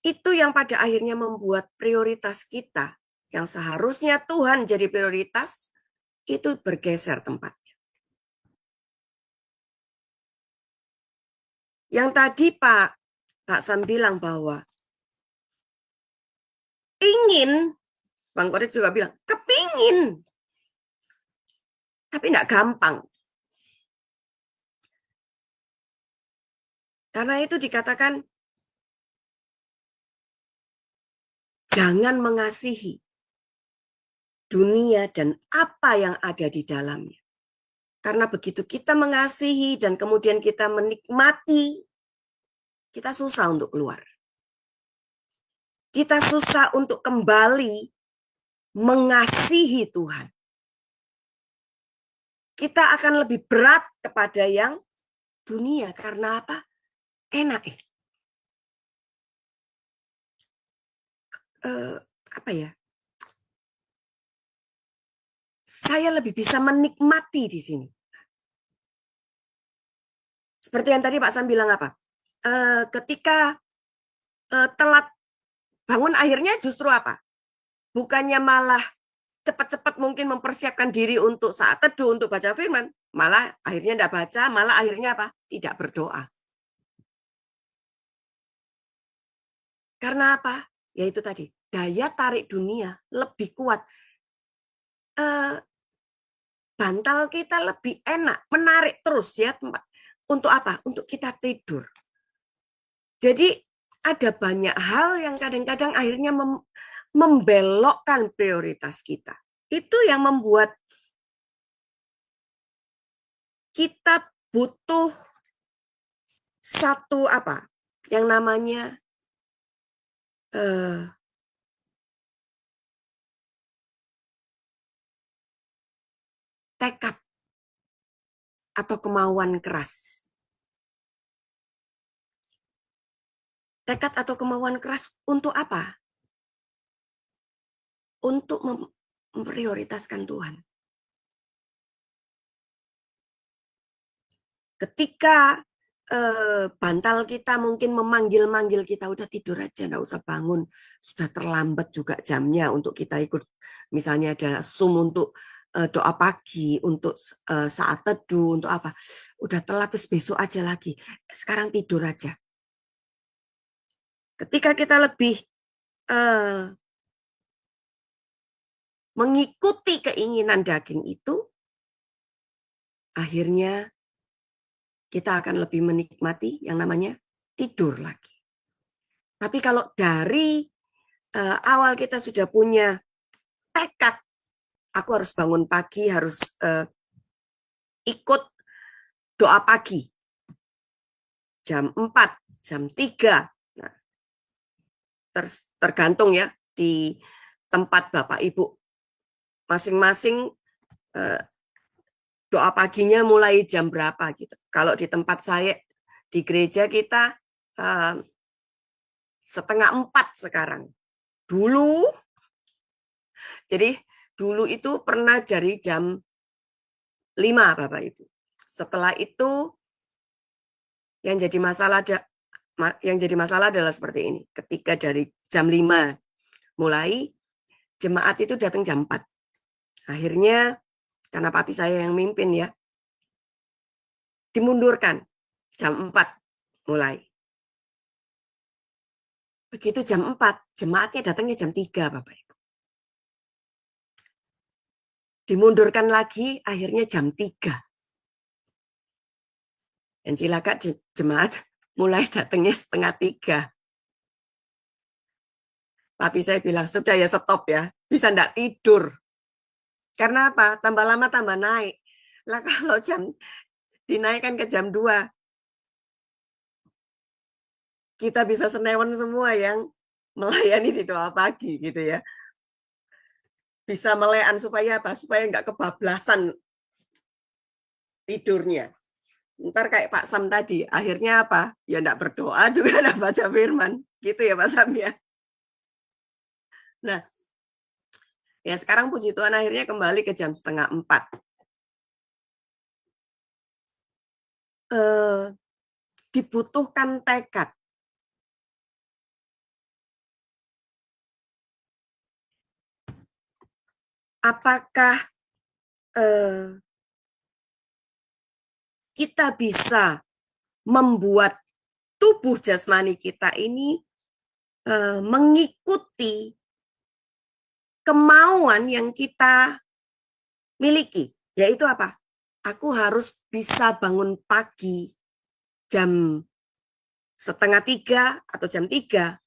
Itu yang pada akhirnya membuat prioritas kita, yang seharusnya Tuhan jadi prioritas, itu bergeser tempatnya. Yang tadi Pak Sam bilang bahwa ingin, Bang Korit juga bilang, kepingin. Tapi enggak gampang. Karena itu dikatakan, jangan mengasihi dunia dan apa yang ada di dalamnya. Karena begitu kita mengasihi dan kemudian kita menikmati, kita susah untuk keluar. Kita susah untuk kembali mengasihi Tuhan. Kita akan lebih berat kepada yang dunia. Karena apa? Enak. Apa ya? Saya lebih bisa menikmati di sini. Seperti yang tadi Pak Sam bilang apa? Ketika telat bangun akhirnya justru apa? Bukannya malah cepat-cepat mungkin mempersiapkan diri untuk saat teduh, untuk baca firman, malah akhirnya tidak baca, malah akhirnya apa? Tidak berdoa. Karena apa? Yaitu tadi, daya tarik dunia lebih kuat. Bantal kita lebih enak, menarik terus ya tempat. Untuk apa? Untuk kita tidur. Jadi ada banyak hal yang kadang-kadang akhirnya membelokkan prioritas kita. Itu yang membuat kita butuh satu apa? Yang namanya tekad atau kemauan keras. Tekad atau kemauan keras untuk apa? Untuk memprioritaskan Tuhan. Ketika bantal kita mungkin memanggil-manggil kita, udah tidur aja, nggak usah bangun. Sudah terlambat juga jamnya untuk kita ikut. Misalnya ada Zoom untuk doa pagi, untuk saat teduh, untuk apa. Udah telat, terus besok aja lagi. Sekarang tidur aja. Ketika kita lebih mengikuti keinginan daging itu, akhirnya kita akan lebih menikmati yang namanya tidur lagi. Tapi kalau dari awal kita sudah punya tekad, aku harus bangun pagi, harus ikut doa pagi. Jam 4, jam 3. Nah, tergantung ya di tempat Bapak Ibu. Masing-masing doa paginya mulai jam berapa gitu. Kalau di tempat saya, di gereja kita 3:30 sekarang. Jadi dulu itu pernah dari jam 5 Bapak Ibu. Setelah itu yang jadi masalah adalah seperti ini. Ketika dari jam 5 mulai, jemaat itu datang jam 4. Akhirnya karena papi saya yang mimpin ya, dimundurkan jam 4 mulai. Begitu jam 4, jemaatnya datangnya jam 3 Bapak Ibu. Dimundurkan lagi, akhirnya jam 3. Dan cilaka jemaat mulai datangnya 2:30. Tapi saya bilang, sudah ya stop ya, bisa enggak tidur. Karena apa? Tambah lama tambah naik. Lah kalau dinaikkan ke jam 2, kita bisa senewan semua yang melayani di doa pagi gitu ya. Bisa melean supaya apa? Supaya enggak kebablasan tidurnya. Ntar kayak Pak Sam tadi, akhirnya apa? Ya enggak berdoa juga enggak baca firman. Gitu ya Pak Sam ya. Nah, ya sekarang puji Tuhan akhirnya kembali ke jam 3:30. Dibutuhkan tekad. Apakah kita bisa membuat tubuh jasmani kita ini mengikuti kemauan yang kita miliki, yaitu apa? Aku harus bisa bangun pagi jam 2:30 atau jam 3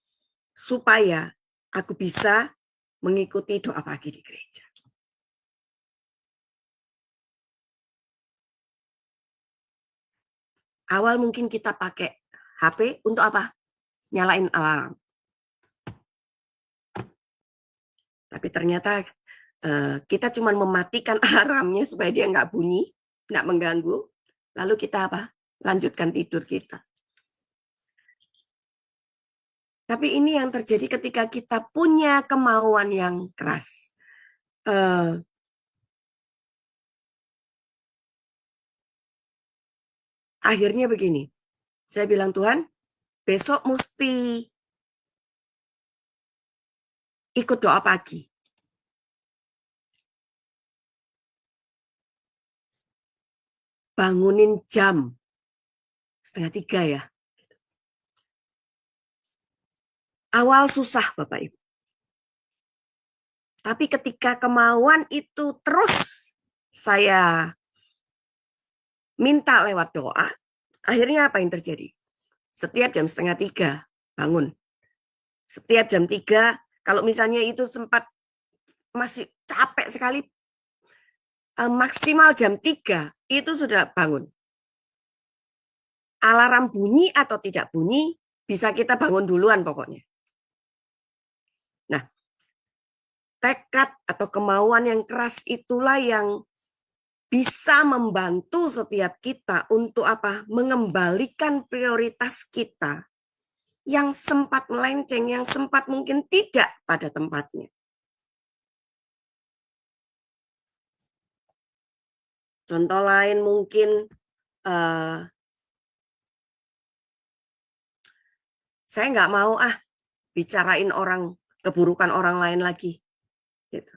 supaya aku bisa mengikuti doa pagi di gereja. Awal mungkin kita pakai HP untuk apa? Nyalain alarm. Tapi ternyata kita cuma mematikan alarmnya supaya dia nggak bunyi, nggak mengganggu. Lalu kita apa? Lanjutkan tidur kita. Tapi ini yang terjadi ketika kita punya kemauan yang keras. Akhirnya begini, saya bilang Tuhan, besok mesti ikut doa pagi. Bangunin jam 2:30 ya. Awal susah Bapak Ibu. Tapi ketika kemauan itu terus saya minta lewat doa, akhirnya apa yang terjadi? Setiap jam 2:30 bangun. Setiap jam 3, kalau misalnya itu sempat masih capek sekali, maksimal jam 3 itu sudah bangun. Alarm bunyi atau tidak bunyi, bisa kita bangun duluan pokoknya. Nah, tekad atau kemauan yang keras itulah yang bisa membantu setiap kita untuk apa? Mengembalikan prioritas kita yang sempat melenceng, yang sempat mungkin tidak pada tempatnya. Contoh lain mungkin saya nggak mau bicarain keburukan orang lain lagi. Gitu.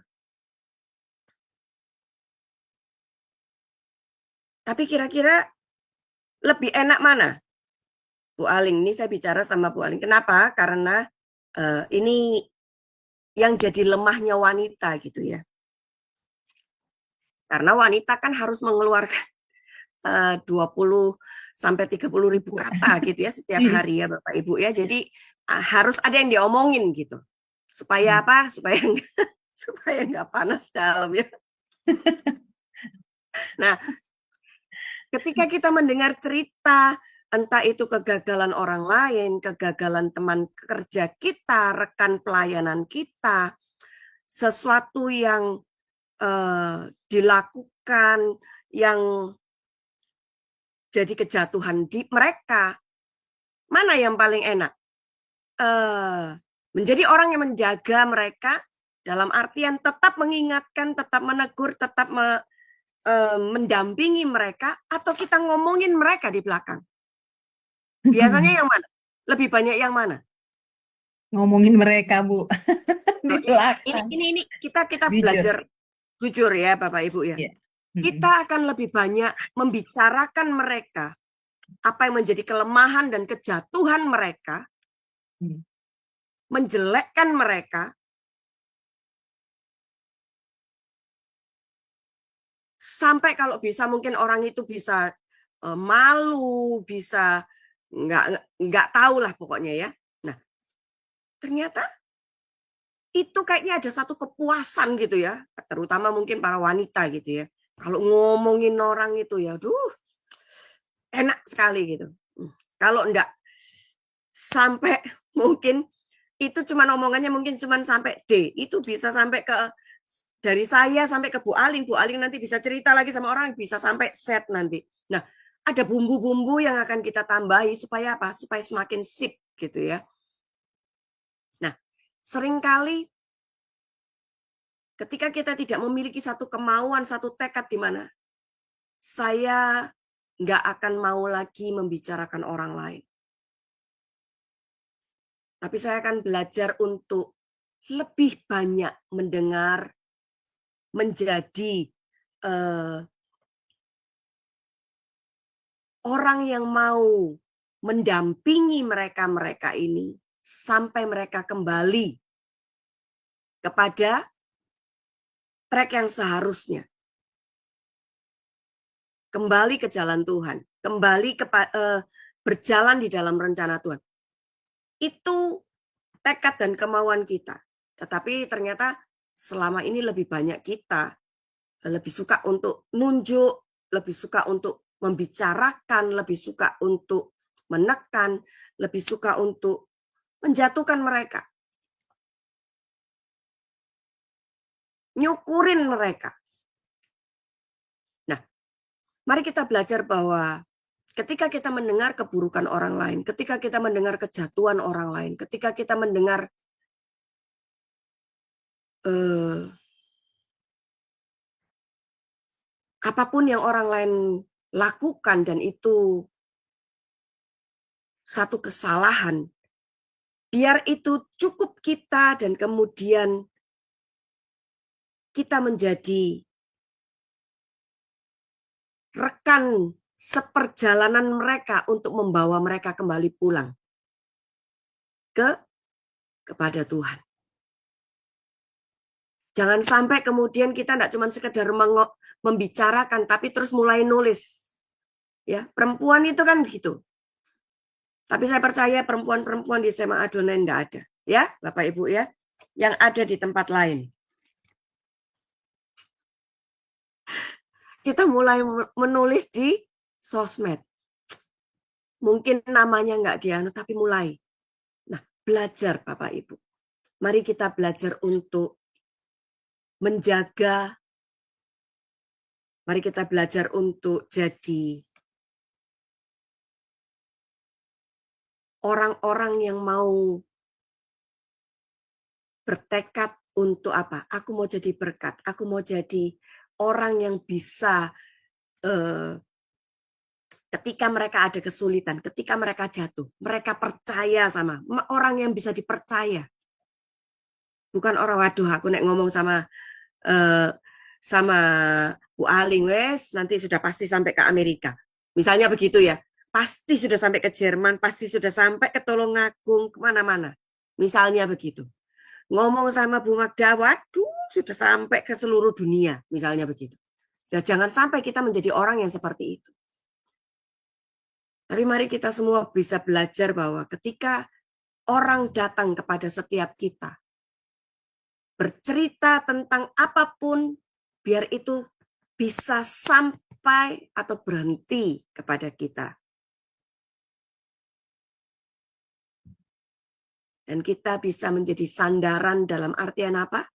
Tapi kira-kira lebih enak mana? Bu Aling, ini saya bicara sama Bu Aling. Kenapa? Karena ini yang jadi lemahnya wanita gitu ya. Karena wanita kan harus mengeluarkan 20 sampai 30 ribu kata gitu ya setiap hari ya Bapak Ibu ya. Jadi harus ada yang diomongin gitu. Supaya apa? Supaya nggak panas dalam ya. Nah, ketika kita mendengar cerita, entah itu kegagalan orang lain, kegagalan teman kerja kita, rekan pelayanan kita, sesuatu yang dilakukan, yang jadi kejatuhan di mereka, mana yang paling enak? Menjadi orang yang menjaga mereka, dalam artian tetap mengingatkan, tetap menegur, tetap mendampingi mereka, atau kita ngomongin mereka di belakang? Biasanya yang mana? Lebih banyak yang mana? Ngomongin mereka, Bu. Di belakang. Ini kita belajar jujur ya Bapak Ibu ya. Yeah. Kita akan lebih banyak membicarakan mereka, apa yang menjadi kelemahan dan kejatuhan mereka, menjelekkan mereka, sampai kalau bisa mungkin orang itu bisa malu, bisa nggak tahu lah pokoknya ya. Nah, ternyata itu kayaknya ada satu kepuasan gitu ya, terutama mungkin para wanita gitu ya. Kalau ngomongin orang itu ya, aduh, enak sekali gitu. Kalau enggak sampai mungkin itu cuma omongannya mungkin cuma sampai D, itu bisa sampai ke dari saya sampai ke Bu Aling nanti bisa cerita lagi sama orang, bisa sampai Z nanti. Nah, ada bumbu-bumbu yang akan kita tambahi supaya apa? Supaya semakin sip gitu ya. Nah, seringkali ketika kita tidak memiliki satu kemauan, satu tekad di mana saya nggak akan mau lagi membicarakan orang lain. Tapi saya akan belajar untuk lebih banyak mendengar, menjadi orang yang mau mendampingi mereka-mereka ini sampai mereka kembali kepada track yang seharusnya. Kembali ke jalan Tuhan, kembali berjalan di dalam rencana Tuhan. Itu tekad dan kemauan kita. Tetapi ternyata selama ini lebih banyak kita lebih suka untuk nunjuk, lebih suka untuk membicarakan, lebih suka untuk menekan, lebih suka untuk menjatuhkan mereka. Nyukurin mereka. Nah, mari kita belajar bahwa ketika kita mendengar keburukan orang lain, ketika kita mendengar kejatuhan orang lain, ketika kita mendengar apapun yang orang lain lakukan dan itu satu kesalahan, biar itu cukup kita dan kemudian kita menjadi rekan seperjalanan mereka untuk membawa mereka kembali pulang kepada Tuhan. Jangan sampai kemudian kita tidak cuma sekedar membicarakan, tapi terus mulai nulis. Ya, perempuan itu kan begitu. Tapi saya percaya perempuan-perempuan di SMA Adonai tidak ada. Ya, Bapak Ibu ya. Yang ada di tempat lain. Kita mulai menulis di sosmed. Mungkin namanya nggak dianu, tapi mulai. Nah, belajar Bapak Ibu. Mari kita belajar untuk menjaga. Mari kita belajar untuk jadi orang-orang yang mau bertekad untuk apa? Aku mau jadi berkat. Aku mau jadi orang yang bisa ketika mereka ada kesulitan, ketika mereka jatuh, mereka percaya sama orang yang bisa dipercaya. Bukan orang, waduh aku nek ngomong sama Bu Aling, wes nanti sudah pasti sampai ke Amerika. Misalnya begitu ya. Pasti sudah sampai ke Jerman, pasti sudah sampai ke Tulungagung, kemana-mana. Misalnya begitu. Ngomong sama Bu Magda, waduh sudah sampai ke seluruh dunia. Misalnya begitu. Dan jangan sampai kita menjadi orang yang seperti itu. Tapi mari kita semua bisa belajar bahwa ketika orang datang kepada setiap kita, bercerita tentang apapun, biar itu bisa sampai atau berhenti kepada kita. Dan kita bisa menjadi sandaran dalam artian apa?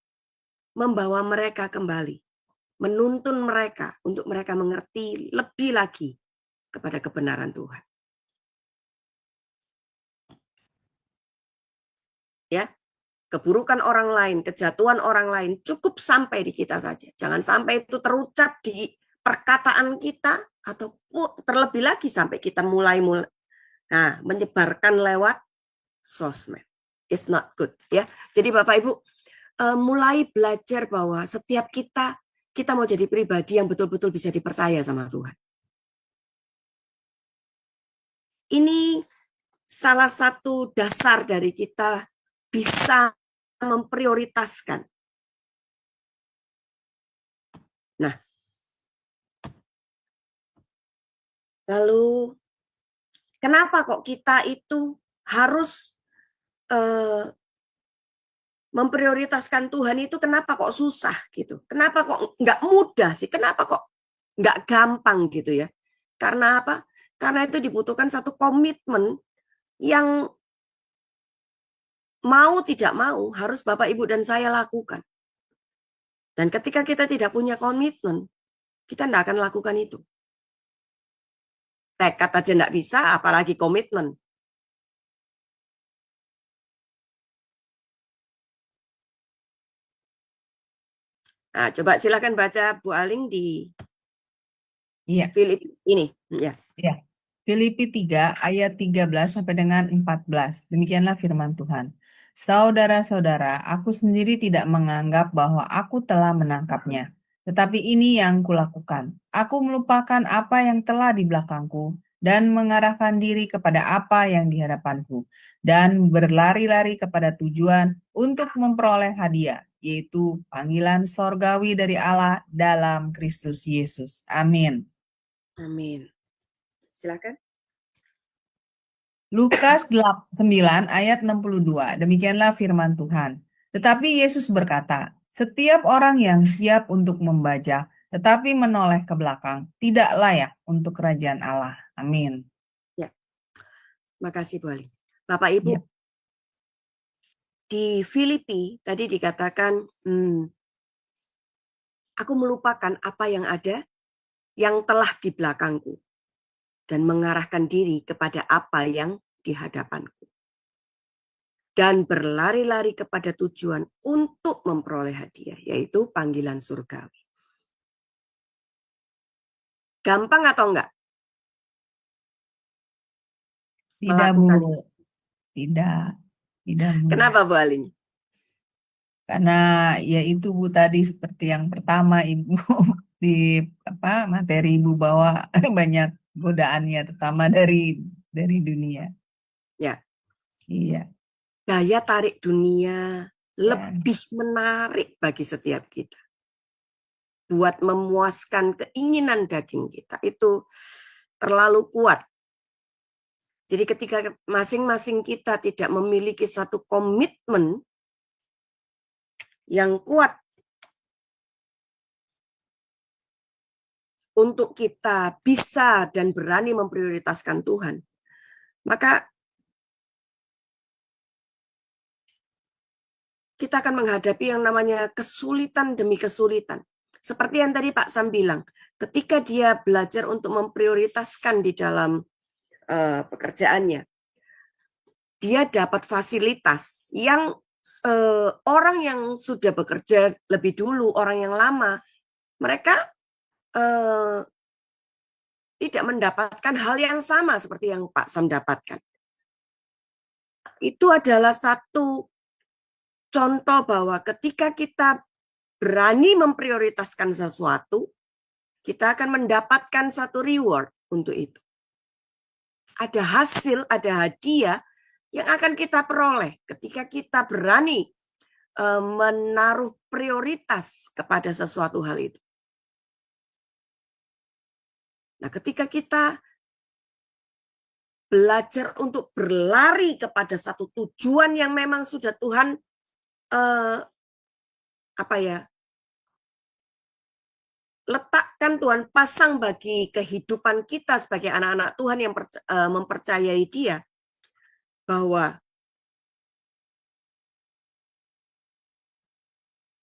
Membawa mereka kembali. Menuntun mereka untuk mereka mengerti lebih lagi kepada kebenaran Tuhan. Ya, keburukan orang lain, kejatuhan orang lain cukup sampai di kita saja. Jangan sampai itu terucap di perkataan kita atau terlebih lagi sampai kita mulai menyebarkan lewat sosmed. It's not good ya. Jadi Bapak Ibu mulai belajar bahwa setiap kita mau jadi pribadi yang betul-betul bisa dipercaya sama Tuhan. Ini salah satu dasar dari kita bisa memprioritaskan. Nah, lalu kenapa kok kita itu harus memprioritaskan Tuhan itu kenapa kok susah gitu? Kenapa kok nggak mudah sih? Kenapa kok nggak gampang gitu ya? Karena apa? Karena itu dibutuhkan satu komitmen yang mau tidak mau harus Bapak, Ibu, dan saya lakukan. Dan ketika kita tidak punya komitmen, kita tidak akan lakukan itu. Tekad aja tidak bisa, apalagi komitmen. Nah, coba silakan baca Bu Aling di Iya, Filipi ini. Ya. iya. Filipi 3 ayat 13 sampai dengan 14. Demikianlah firman Tuhan. Saudara-saudara, aku sendiri tidak menganggap bahwa aku telah menangkapnya. Tetapi ini yang kulakukan. Aku melupakan apa yang telah di belakangku dan mengarahkan diri kepada apa yang di hadapanku. Dan berlari-lari kepada tujuan untuk memperoleh hadiah, yaitu panggilan sorgawi dari Allah dalam Kristus Yesus. Amin. Amin. Silakan. Lukas 9 ayat 62, demikianlah firman Tuhan. Tetapi Yesus berkata, setiap orang yang siap untuk membajak, tetapi menoleh ke belakang, tidak layak untuk kerajaan Allah. Amin. Ya. Makasih Bu Aling. Bapak Ibu, Ya. di Filipi tadi dikatakan, aku melupakan apa yang ada, yang telah di belakangku, dan mengarahkan diri kepada apa yang di hadapanku. Dan berlari-lari kepada tujuan untuk memperoleh hadiah, yaitu panggilan surgawi. Gampang atau enggak? Tidak, Bu. Melakukan. Tidak. Tidak mudah. Kenapa Bu Aling? Karena ya itu Bu tadi seperti yang pertama Ibu di materi Ibu bawa banyak godaannya, terutama dari dunia. Ya. Iya. Daya tarik dunia lebih menarik bagi setiap kita. Buat memuaskan keinginan daging kita itu terlalu kuat. Jadi ketika masing-masing kita tidak memiliki satu komitmen yang kuat untuk kita bisa dan berani memprioritaskan Tuhan, maka kita akan menghadapi yang namanya kesulitan demi kesulitan. Seperti yang tadi Pak Sam bilang, ketika dia belajar untuk memprioritaskan di dalam pekerjaannya, dia dapat fasilitas yang orang yang sudah bekerja lebih dulu, orang yang lama, mereka tidak mendapatkan hal yang sama seperti yang Pak Sam dapatkan. Itu adalah satu contoh bahwa ketika kita berani memprioritaskan sesuatu, kita akan mendapatkan satu reward untuk itu. Ada hasil, ada hadiah yang akan kita peroleh ketika kita berani menaruh prioritas kepada sesuatu hal itu. Nah, ketika kita belajar untuk berlari kepada satu tujuan yang memang sudah Tuhan letakkan, Tuhan pasang bagi kehidupan kita sebagai anak-anak Tuhan yang mempercayai Dia, bahwa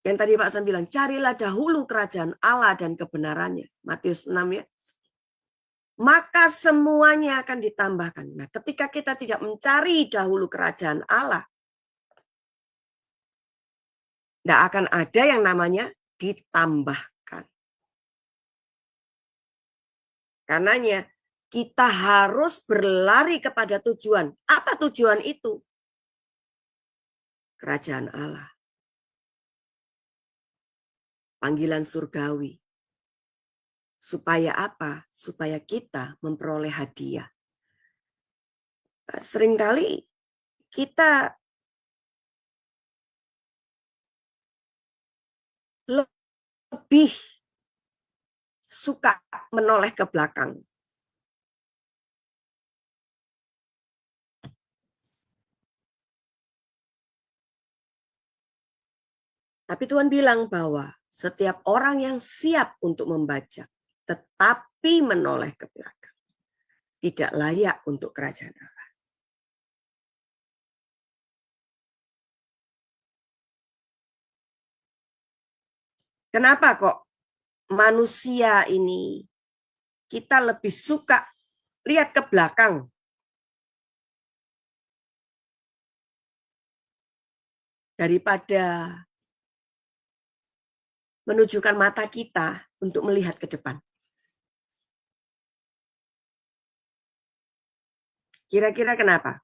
yang tadi Pak Sam bilang, carilah dahulu kerajaan Allah dan kebenarannya. Matius 6 ya. Maka semuanya akan ditambahkan. Nah, ketika kita tidak mencari dahulu kerajaan Allah, tidak akan ada yang namanya ditambahkan. Karenanya, kita harus berlari kepada tujuan. Apa tujuan itu? Kerajaan Allah. Panggilan surgawi. Supaya apa? Supaya kita memperoleh hadiah. Seringkali kita lebih suka menoleh ke belakang. Tapi Tuhan bilang bahwa setiap orang yang siap untuk membaca, tetapi menoleh ke belakang, tidak layak untuk kerajaan Allah. Kenapa kok manusia ini kita lebih suka lihat ke belakang daripada menunjukkan mata kita untuk melihat ke depan? Kira-kira kenapa?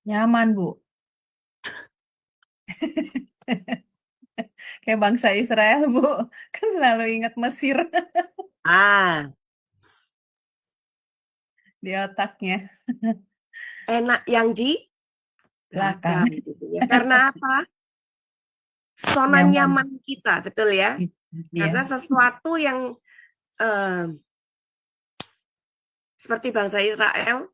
Nyaman, Bu. Kayak bangsa Israel, Bu. Kan selalu ingat Mesir Ah, di otaknya. enak yang di Belakang. belakang gitu ya. Karena apa? Zona Nyaman. nyaman kita, betul ya? Karena Iya. sesuatu yang seperti bangsa Israel,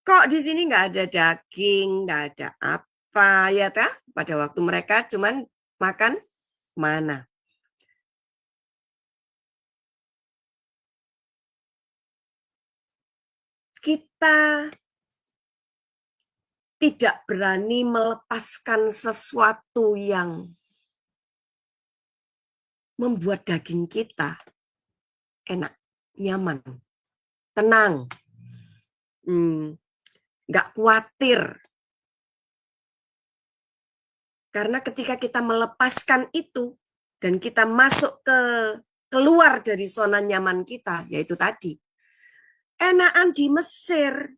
kok di sini nggak ada daging, nggak ada apa ya, tah? Pada waktu mereka cuman makan mana. Kita tidak berani melepaskan sesuatu yang membuat daging kita enak, nyaman, tenang, nggak khawatir. Karena ketika kita melepaskan itu dan kita masuk keluar dari zona nyaman kita, yaitu tadi, enakan di Mesir,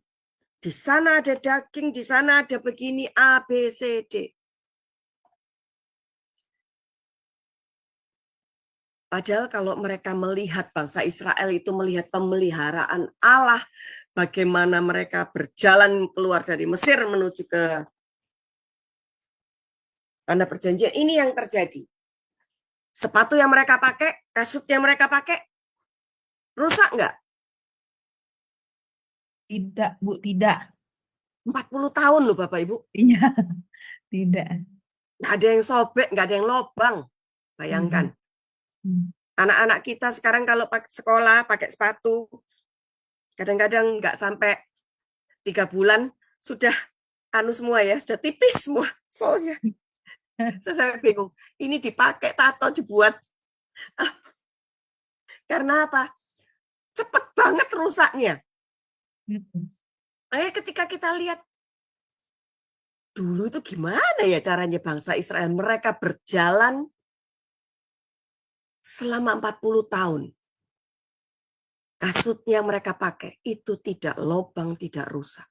di sana ada daging, di sana ada begini A, B, C, D. Padahal kalau mereka melihat bangsa Israel itu melihat pemeliharaan Allah, bagaimana mereka berjalan keluar dari Mesir menuju ke tanah perjanjian, ini yang terjadi. Sepatu yang mereka pakai, kasut yang mereka pakai, rusak nggak? Tidak, Bu, tidak. 40 tahun loh Bapak Ibu. Iya, tidak. Nggak ada yang sobek, nggak ada yang lobang. Bayangkan. Anak-anak kita sekarang kalau pakai sekolah, pakai sepatu, kadang-kadang nggak sampai 3 bulan, sudah semua ya, sudah tipis semua soalnya. Saya bingung, ini dipakai atau dibuat? Karena apa? Cepat banget rusaknya. Ketika kita lihat, dulu itu gimana ya caranya bangsa Israel? Mereka berjalan selama 40 tahun. Kasut yang mereka pakai itu tidak lobang, tidak rusak.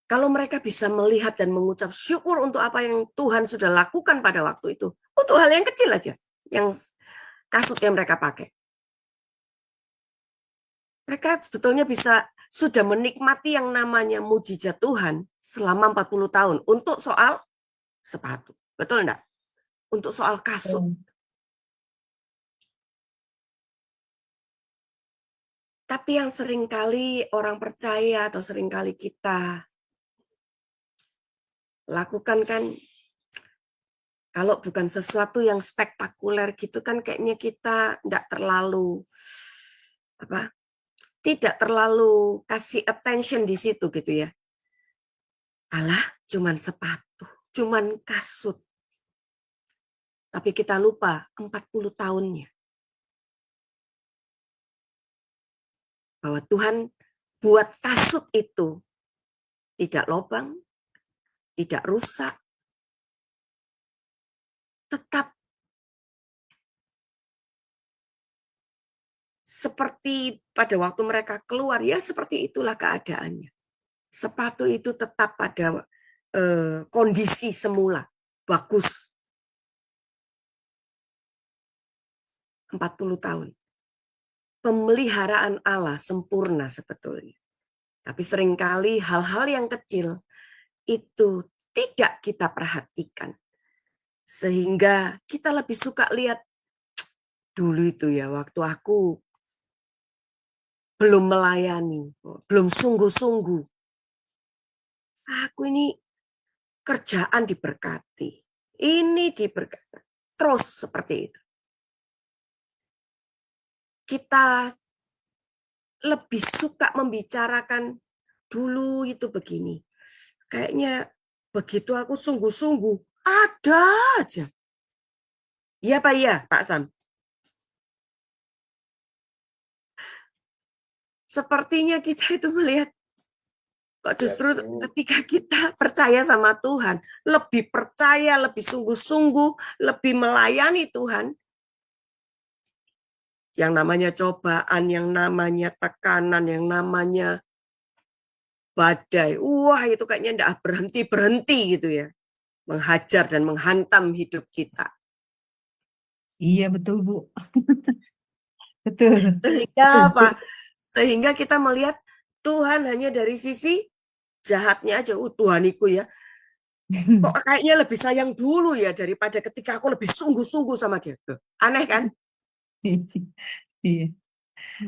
Kalau mereka bisa melihat dan mengucap syukur untuk apa yang Tuhan sudah lakukan pada waktu itu, untuk hal yang kecil aja, yang kasut yang mereka pakai. Mereka sebetulnya sudah menikmati yang namanya mujizat Tuhan selama 40 tahun untuk soal sepatu. Betul enggak? Untuk soal kasut. Tapi yang seringkali orang percaya atau seringkali kita lakukan kan, kalau bukan sesuatu yang spektakuler gitu kan kayaknya kita tidak terlalu kasih attention di situ gitu ya. Alah, cuman sepatu, cuman kasut. Tapi kita lupa 40 tahunnya. Bahwa Tuhan buat kasut itu tidak lobang, tidak rusak, tetap seperti pada waktu mereka keluar, ya seperti itulah keadaannya. Sepatu itu tetap pada kondisi semula, bagus. 40 tahun. Pemeliharaan Allah sempurna sebetulnya. Tapi seringkali hal-hal yang kecil itu tidak kita perhatikan. Sehingga kita lebih suka lihat dulu itu ya, waktu aku belum melayani, belum sungguh-sungguh. Aku ini kerjaan diberkati, ini diberkati. Terus seperti itu. Kita lebih suka membicarakan dulu itu begini. Kayaknya begitu aku sungguh-sungguh, ada aja. Iya Pak, iya Pak Sam. Sepertinya kita itu melihat, kok justru ketika kita percaya sama Tuhan, lebih percaya, lebih sungguh-sungguh, lebih melayani Tuhan, yang namanya cobaan, yang namanya tekanan, yang namanya badai, wah itu kayaknya enggak berhenti-berhenti gitu ya, menghajar dan menghantam hidup kita. Iya betul Bu. Betul. Sehingga apa? Sehingga kita melihat Tuhan hanya dari sisi jahatnya aja. Tuhaniku ya, kok kayaknya lebih sayang dulu ya daripada ketika aku lebih sungguh-sungguh sama dia. Aneh kan? Iya.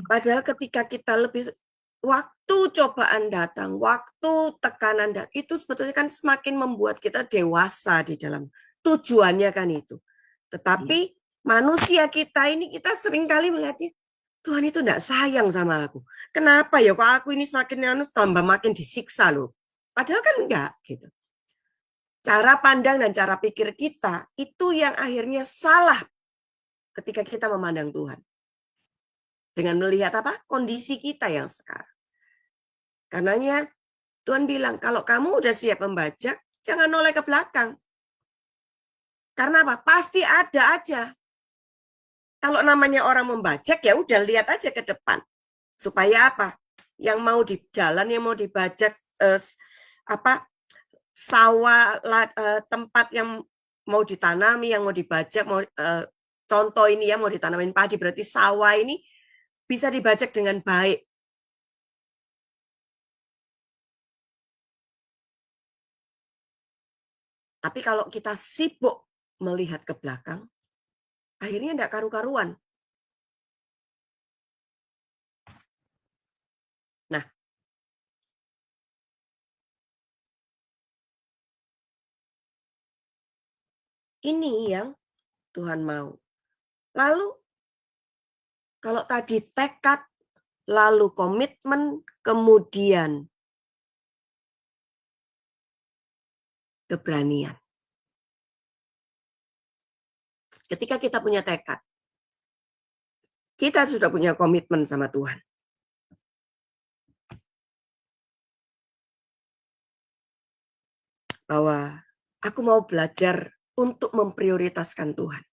Padahal ketika kita lebih, waktu cobaan datang, waktu tekanan datang, itu sebetulnya kan semakin membuat kita dewasa di dalam tujuannya kan itu. Tetapi manusia kita ini, kita seringkali melihatnya, Tuhan itu enggak sayang sama aku. Kenapa ya kok aku ini semakin tambah makin disiksa loh. Padahal kan enggak gitu. Cara pandang dan cara pikir kita itu yang akhirnya salah ketika kita memandang Tuhan. Dengan melihat apa? Kondisi kita yang sekarang. Karenanya Tuhan bilang, kalau kamu udah siap membajak, jangan noleh ke belakang. Karena apa? Pasti ada aja. Kalau namanya orang membajak, ya udah lihat aja ke depan. Supaya apa? Yang mau di jalan, yang mau dibajak, sawah, tempat yang mau ditanami, yang mau dibajak, contoh ini ya, mau ditanamin padi, berarti sawah ini bisa dibajak dengan baik. Tapi kalau kita sibuk melihat ke belakang, akhirnya enggak karu-karuan. Nah, ini yang Tuhan mau. Lalu, kalau tadi tekad, lalu komitmen, kemudian keberanian. Ketika kita punya tekad, kita sudah punya komitmen sama Tuhan. Bahwa aku mau belajar untuk memprioritaskan Tuhan.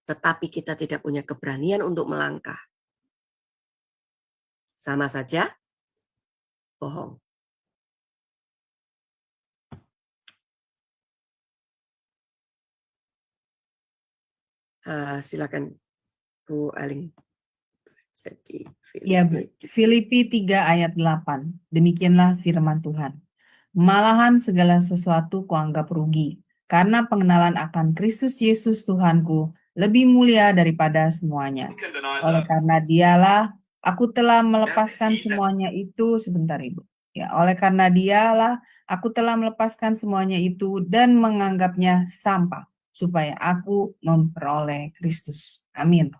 Tetapi kita tidak punya keberanian untuk melangkah. Sama saja bohong. Silakan Bu Aling. Jadi, Ya, Bu. Filipi 3 ayat 8. Demikianlah firman Tuhan. Malahan segala sesuatu kuanggap rugi, karena pengenalan akan Kristus Yesus Tuhanku lebih mulia daripada semuanya. Oleh karena dialah aku telah melepaskan semuanya itu, sebentar Ibu. Ya, oleh karena dialah aku telah melepaskan semuanya itu dan menganggapnya sampah, supaya aku memperoleh Kristus. Amin.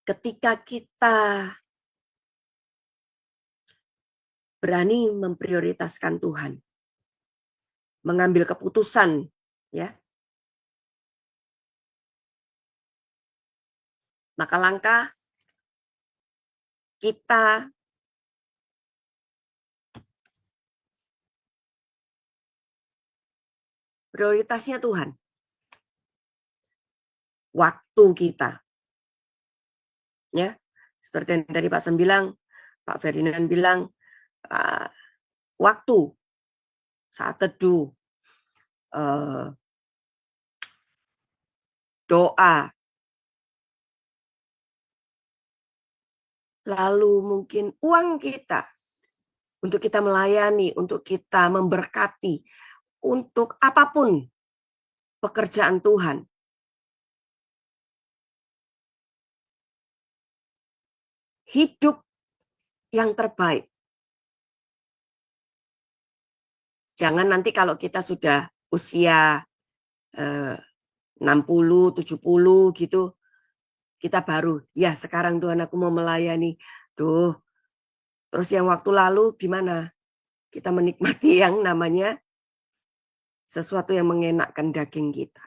Ketika kita berani memprioritaskan Tuhan, mengambil keputusan, ya, maka langkah kita prioritasnya Tuhan. Waktu kita. Ya, seperti yang tadi Pak Sam bilang, Pak Ferdinand bilang, waktu, saat teduh, doa, lalu mungkin uang kita, untuk kita melayani, untuk kita memberkati, untuk apapun pekerjaan Tuhan. hidup yang terbaik. Jangan nanti kalau kita sudah usia 60, 70 gitu, kita baru, ya sekarang Tuhan aku mau melayani. Duh, terus yang waktu lalu gimana? Kita menikmati yang namanya sesuatu yang mengenakkan daging kita.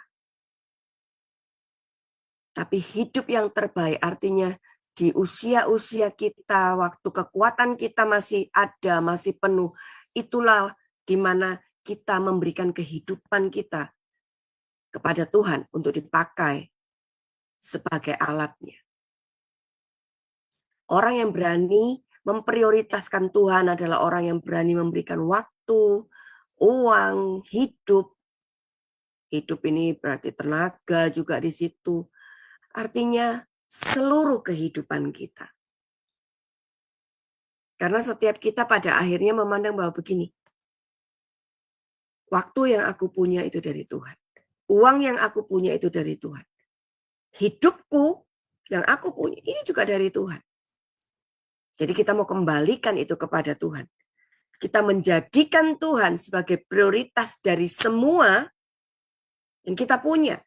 Tapi hidup yang terbaik artinya di usia-usia kita, waktu kekuatan kita masih ada, masih penuh, itulah di mana kita memberikan kehidupan kita kepada Tuhan untuk dipakai sebagai alatnya. Orang yang berani memprioritaskan Tuhan adalah orang yang berani memberikan waktu, uang, hidup. Hidup ini berarti tenaga juga di situ. Artinya seluruh kehidupan kita. Karena setiap kita pada akhirnya memandang bahwa begini, waktu yang aku punya itu dari Tuhan. Uang yang aku punya itu dari Tuhan. Hidupku yang aku punya ini juga dari Tuhan. Jadi kita mau kembalikan itu kepada Tuhan. Kita menjadikan Tuhan sebagai prioritas dari semua yang kita punya.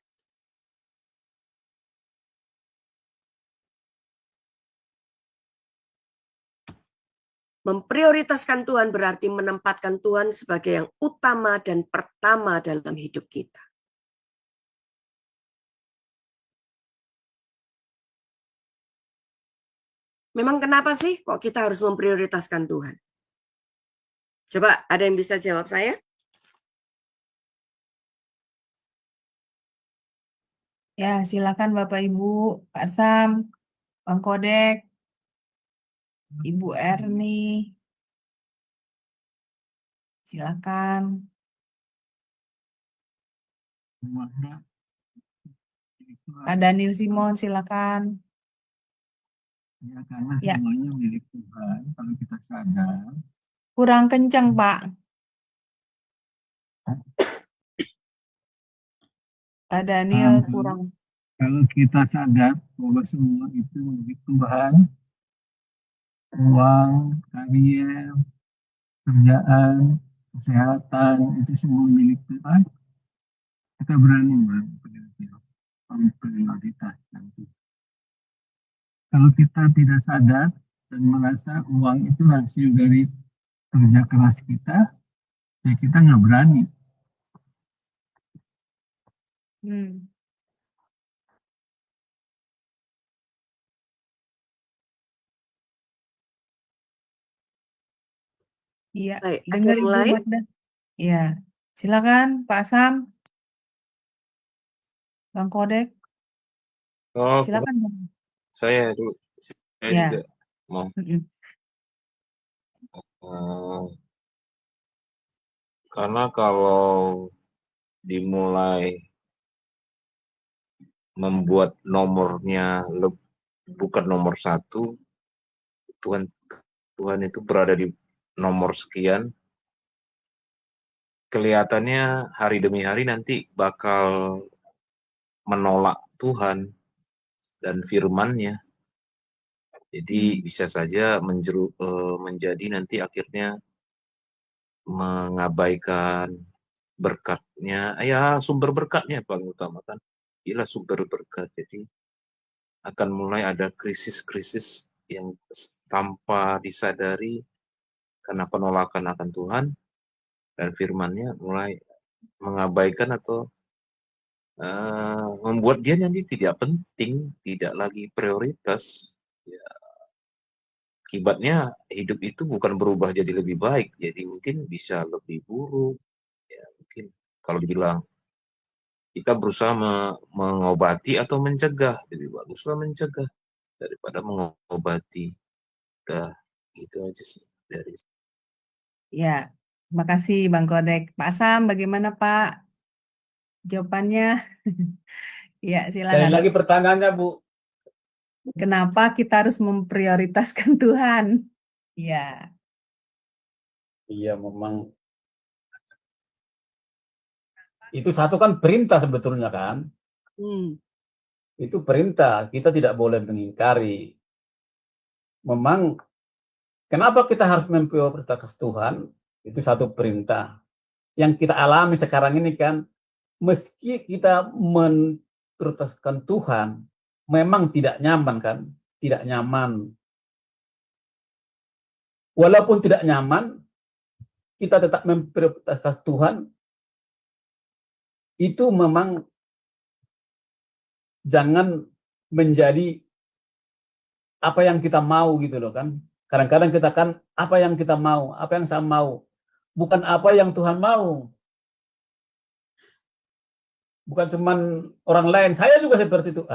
Memprioritaskan Tuhan berarti menempatkan Tuhan sebagai yang utama dan pertama dalam hidup kita. Memang kenapa sih kok kita harus memprioritaskan Tuhan? Coba ada yang bisa jawab saya? Ya, silakan Bapak Ibu, Pak Sam, Bang Kodek, Ibu Erni, silakan. Bumadha Pak Daniel Simon, silakan. ya, karena Ya. semuanya milik Tuhan. Kalau kita sadar, Kurang kencang, Pak. Pak Daniel kurang. kalau kita sadar bahwa semua itu milik Tuhan, uang, karier, kerjaan, kesehatan, itu semua milik Tuhan, kita berani memprioritaskan itu. Kalau kita tidak sadar dan merasa uang itu hasil dari kerja keras kita, ya kita nggak berani. Iya, Baik, ada dengar yang Ibu lain? Magda. Iya, silakan Pak Sam, Bang Kodek, Oh, silakan Bang. saya dulu. Saya Ya. juga mau. Mm-mm. Karena kalau dimulai membuat nomornya bukan nomor satu, Tuhan itu berada di nomor sekian, kelihatannya hari demi hari nanti bakal menolak Tuhan dan firman-Nya. Jadi bisa saja menjadi nanti akhirnya mengabaikan berkatnya, ya sumber berkatnya paling utama kan. Inilah sumber berkat. Jadi akan mulai ada krisis-krisis yang tanpa disadari karena penolakan akan Tuhan dan firman-Nya mulai mengabaikan atau membuat dia nanti tidak penting, tidak lagi prioritas. Ya, akibatnya hidup itu bukan berubah jadi lebih baik, jadi mungkin bisa lebih buruk. Ya, mungkin kalau dibilang kita berusaha mengobati atau mencegah, lebih baguslah mencegah daripada mengobati. Udah, gitu aja sih dari. Ya, terima kasih Bang Kodek. Pak Sam, bagaimana Pak jawabannya? Ya, Sekali silakan. lagi pertanyaannya, Bu. Kenapa kita harus memprioritaskan Tuhan? Ya, Iya, memang itu satu kan perintah sebetulnya kan. Itu perintah, kita tidak boleh mengingkari. memang kenapa kita harus memprioritaskan Tuhan, itu satu perintah. Yang kita alami sekarang ini kan, meski kita memprioritaskan Tuhan, memang tidak nyaman kan, tidak nyaman. Walaupun tidak nyaman, kita tetap memprioritaskan Tuhan, itu memang jangan menjadi apa yang kita mau gitu loh kan. Kadang-kadang kita kan apa yang kita mau, apa yang saya mau, bukan apa yang Tuhan mau. Bukan cuman orang lain, saya juga seperti itu.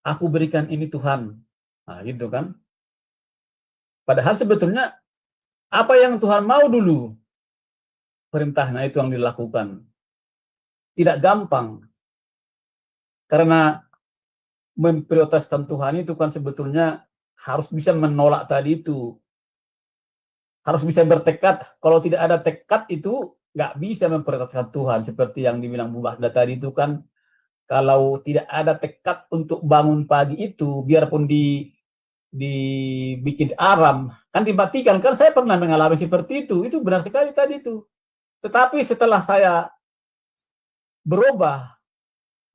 Aku berikan ini Tuhan. Nah, gitu kan. Padahal sebetulnya apa yang Tuhan mau dulu, perintahnya itu yang dilakukan. Tidak gampang. Karena memprioritaskan Tuhan itu kan sebetulnya harus bisa menolak tadi itu. Harus bisa bertekad. Kalau tidak ada tekad itu nggak bisa memprioritaskan Tuhan. Seperti yang dibilang Bu Mahda tadi itu kan, kalau tidak ada tekad untuk bangun pagi itu, biarpun dibikin alarm, kan dimatikan. Kan saya pernah mengalami seperti itu benar sekali tadi itu. Tetapi setelah saya berubah,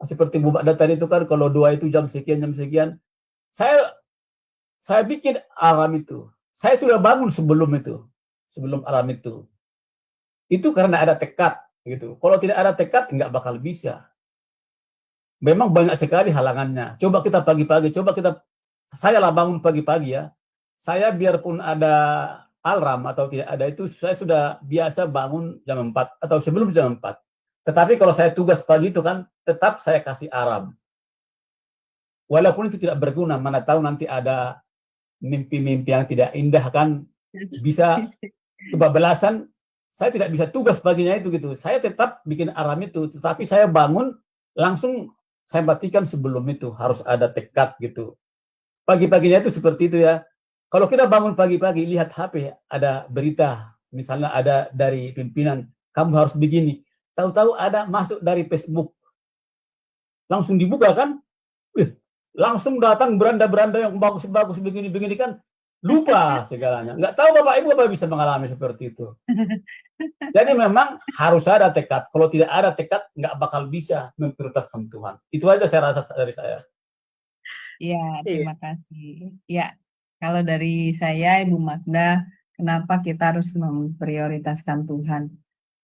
seperti Bu Bakda tadi itu kan, kalau doa itu jam sekian, saya bikin alarm itu. Saya sudah bangun sebelum alarm itu. Itu karena ada tekad gitu. Kalau tidak ada tekad nggak bakal bisa. Memang banyak sekali halangannya. Coba kita pagi-pagi, saya lah bangun pagi-pagi ya. Saya biarpun ada alarm atau tidak ada itu, saya sudah biasa bangun jam 4 atau sebelum jam 4. Tetapi kalau saya tugas pagi itu kan, tetap saya kasih alarm. Walaupun itu tidak berguna, mana tahu nanti ada mimpi-mimpi yang tidak indah kan, bisa kebablasan, saya tidak bisa tugas paginya itu gitu. Saya tetap bikin alarm itu, tetapi saya bangun, langsung saya matikan sebelum itu, harus ada tekad gitu. Pagi-paginya itu seperti itu ya. Kalau kita bangun pagi-pagi, lihat HP, ada berita, misalnya ada dari pimpinan, kamu harus begini. Tahu-tahu ada masuk dari Facebook. Langsung dibuka kan, langsung datang beranda-beranda yang bagus-bagus begini-begini kan, lupa segalanya. Nggak tahu Bapak Ibu apa bisa mengalami seperti itu. Jadi memang harus ada tekad. Kalau tidak ada tekad, nggak bakal bisa memprioritaskan Tuhan. Itu aja saya rasa dari saya. Ya, terima kasih. Ya, kalau dari saya, Ibu Magda, kenapa kita harus memprioritaskan Tuhan?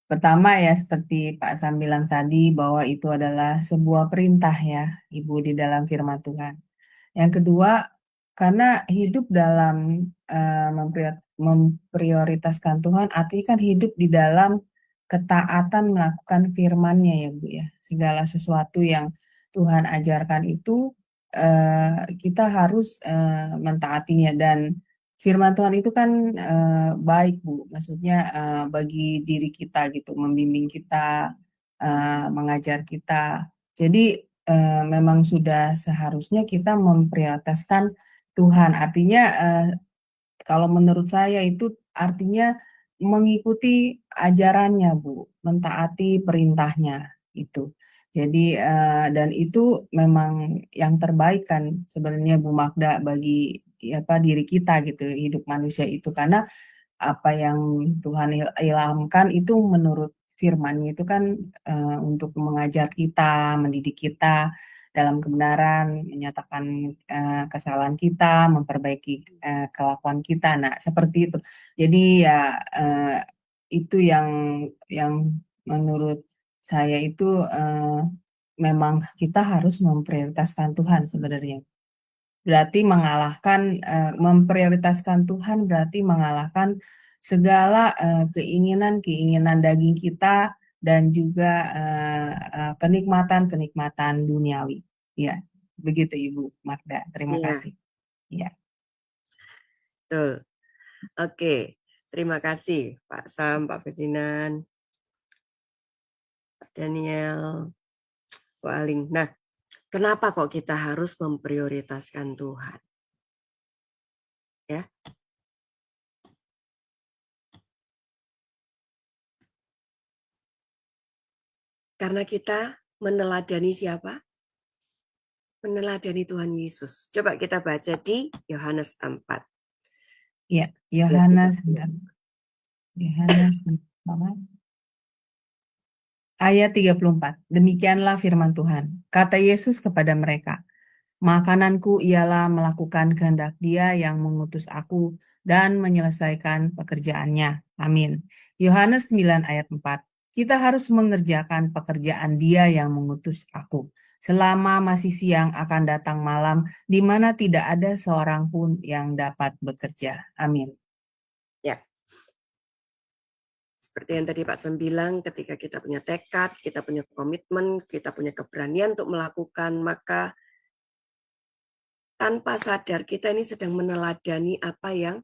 Pertama ya, seperti Pak Sam bilang tadi, bahwa itu adalah sebuah perintah ya, Ibu, di dalam firman Tuhan. Yang kedua, karena hidup dalam memprioritaskan Tuhan, artinya kan hidup di dalam ketaatan melakukan firman-Nya ya Bu ya. Segala sesuatu yang Tuhan ajarkan itu kita harus mentaatinya, dan firman Tuhan itu kan baik Bu, maksudnya bagi diri kita gitu, membimbing kita, mengajar kita. Jadi memang sudah seharusnya kita memprioritaskan Tuhan. Artinya kalau menurut saya itu artinya mengikuti ajarannya Bu, mentaati perintahnya itu. Jadi dan itu memang yang terbaik kan sebenarnya Bu Magda bagi diri kita gitu, hidup manusia itu, karena apa yang Tuhan ilhamkan itu menurut firman-Nya itu kan untuk mengajar kita, mendidik kita dalam kebenaran, menyatakan kesalahan kita, memperbaiki kelakuan kita. Nah, seperti itu. Jadi ya itu yang menurut saya itu memang kita harus memprioritaskan Tuhan sebenarnya. Berarti memprioritaskan Tuhan berarti mengalahkan segala keinginan-keinginan daging kita dan juga kenikmatan-kenikmatan duniawi. Ya, begitu Ibu Magda. Terima Iya. kasih. Ya. Betul. Oke, terima kasih Pak Sam, Pak Ferdinand, Pak Daniel, Pak Aling. Nah, kenapa kok kita harus memprioritaskan Tuhan? Ya. Karena kita meneladani siapa? Meneladani Tuhan Yesus. Coba kita baca di Yohanes 4. Ya, Ya, Yohanes, kita. bentar. Yohanes, apa? Ayat 34. Demikianlah firman Tuhan. Kata Yesus kepada mereka, makananku ialah melakukan kehendak Dia yang mengutus aku dan menyelesaikan pekerjaannya. Amin. Yohanes 9 ayat 4. Kita harus mengerjakan pekerjaan Dia yang mengutus aku. Selama masih siang akan datang malam, di mana tidak ada seorang pun yang dapat bekerja. Amin. Ya, seperti yang tadi Pak Sam bilang, ketika kita punya tekad, kita punya komitmen, kita punya keberanian untuk melakukan, maka tanpa sadar kita ini sedang meneladani apa yang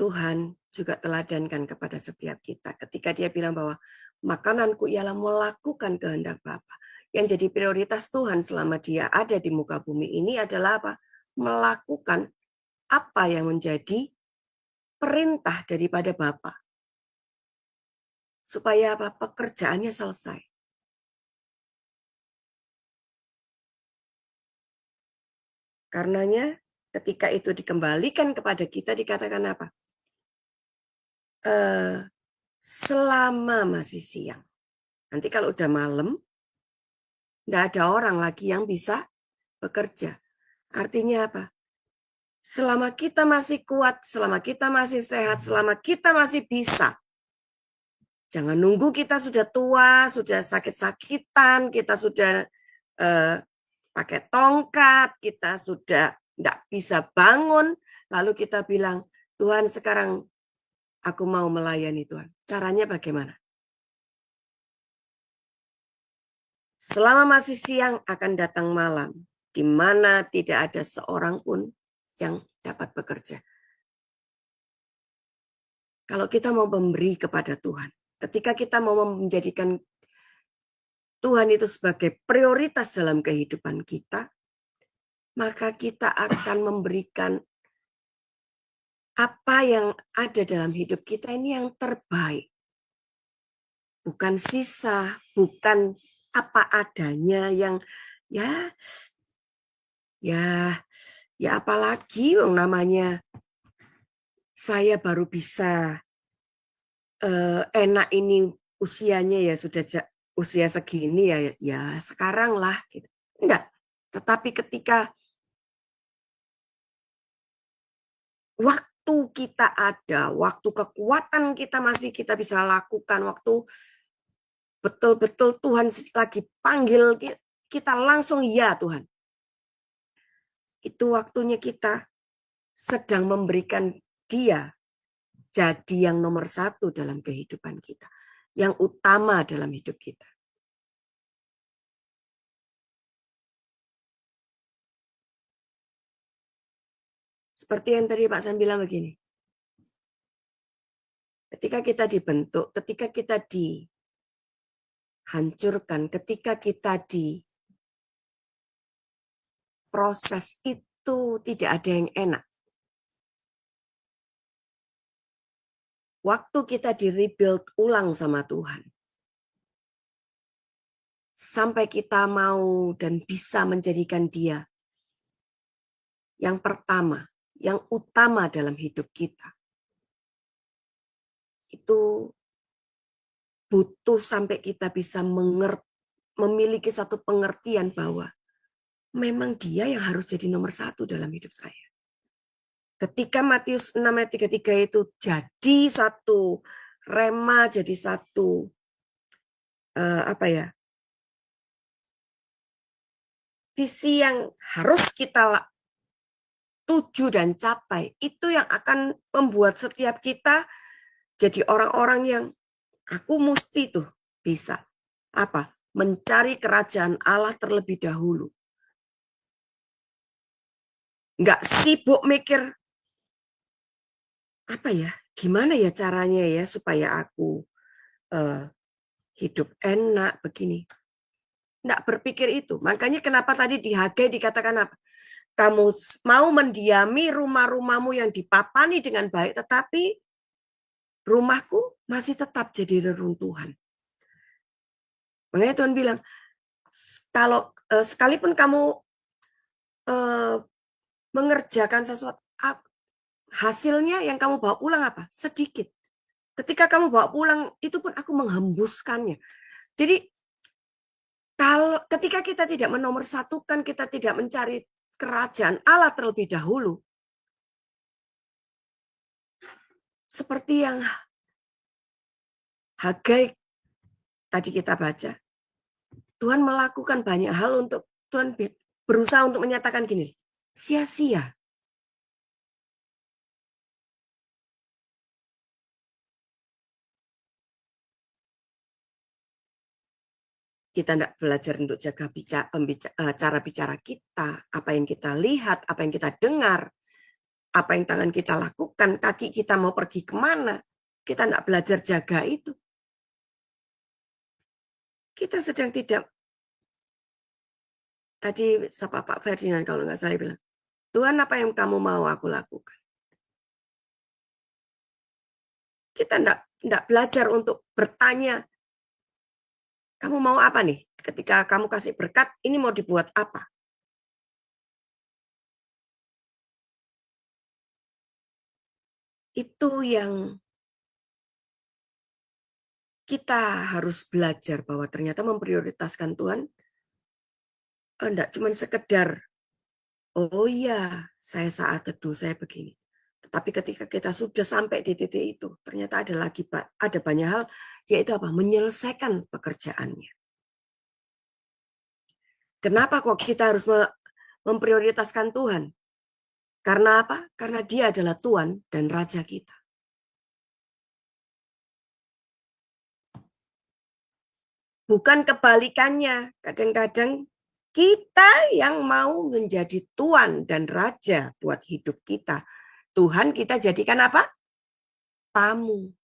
Tuhan juga teladankan kepada setiap kita. Ketika dia bilang bahwa makananku ialah melakukan kehendak Bapa. Yang jadi prioritas Tuhan selama dia ada di muka bumi ini adalah apa? Melakukan apa yang menjadi perintah daripada Bapa. Supaya apa? Pekerjaannya selesai. Karenanya ketika itu dikembalikan kepada kita dikatakan apa? Selama masih siang. Nanti kalau udah malam, tidak ada orang lagi yang bisa bekerja. Artinya apa? Selama kita masih kuat, selama kita masih sehat, selama kita masih bisa. Jangan nunggu kita sudah tua, sudah sakit-sakitan, kita sudah pakai tongkat, kita sudah tidak bisa bangun, lalu kita bilang, Tuhan sekarang aku mau melayani Tuhan. Caranya bagaimana? Selama masih siang akan datang malam, di mana tidak ada seorang pun yang dapat bekerja. Kalau kita mau memberi kepada Tuhan, ketika kita mau menjadikan Tuhan itu sebagai prioritas dalam kehidupan kita, maka kita akan memberikan apa yang ada dalam hidup kita ini yang terbaik. Bukan sisa, bukan apa adanya yang ya apalagi namanya saya baru bisa enak ini usianya ya sudah usia segini ya sekarang lah gitu. Enggak. Tetapi ketika waktu kita ada, waktu kekuatan kita masih kita bisa lakukan, waktu betul-betul Tuhan lagi panggil kita langsung ya Tuhan. Itu waktunya kita sedang memberikan Dia jadi yang nomor satu dalam kehidupan kita. Yang utama dalam hidup kita. Seperti yang tadi Pak Sam bilang begini. Ketika kita dibentuk, ketika kita dihancurkan, ketika kita diproses itu tidak ada yang enak. Waktu kita di-rebuild ulang sama Tuhan, sampai kita mau dan bisa menjadikan Dia yang pertama, yang utama dalam hidup kita, itu butuh sampai kita bisa memiliki satu pengertian bahwa memang Dia yang harus jadi nomor satu dalam hidup saya. Ketika Matius 6 ayat 33 itu jadi satu rema, jadi satu visi yang harus kita tuju dan capai, itu yang akan membuat setiap kita jadi orang-orang yang aku mesti tuh bisa mencari kerajaan Allah terlebih dahulu. Nggak sibuk mikir gimana ya caranya ya supaya aku hidup enak begini. Nggak berpikir itu. Makanya kenapa tadi di Hagai dikatakan apa? Kamu mau mendiami rumah-rumahmu yang dipapani dengan baik, tetapi rumahku masih tetap jadi reruntuhan. Makanya Tuhan bilang, kalau sekalipun kamu mengerjakan sesuatu, hasilnya yang kamu bawa pulang apa? Sedikit. Ketika kamu bawa pulang, itu pun aku menghembuskannya. Jadi, ketika kita tidak menomorsatukan, kita tidak mencari kerajaan Allah terlebih dahulu, seperti yang Hagai tadi kita baca, Tuhan melakukan banyak hal untuk Tuhan berusaha untuk menyatakan gini, sia-sia. Kita tidak belajar untuk jaga cara bicara kita, apa yang kita lihat, apa yang kita dengar, apa yang tangan kita lakukan, kaki kita mau pergi kemana. Kita tidak belajar jaga itu. Kita sedang tidak, tadi siapa Pak Ferdinand kalau nggak salah bilang, Tuhan apa yang kamu mau aku lakukan. Kita tidak belajar untuk bertanya, kamu mau apa nih? Ketika kamu kasih berkat, ini mau dibuat apa? Itu yang kita harus belajar bahwa ternyata memprioritaskan Tuhan enggak cuma sekedar, oh iya, saya saat teduh, saya begini. Tetapi ketika kita sudah sampai di titik itu, ternyata ada banyak hal, yaitu apa? Menyelesaikan pekerjaannya. Kenapa kok kita harus memprioritaskan Tuhan? Karena apa? Karena Dia adalah Tuhan dan Raja kita. Bukan kebalikannya. Kadang-kadang kita yang mau menjadi Tuhan dan Raja buat hidup kita. Tuhan kita jadikan apa? Tamu.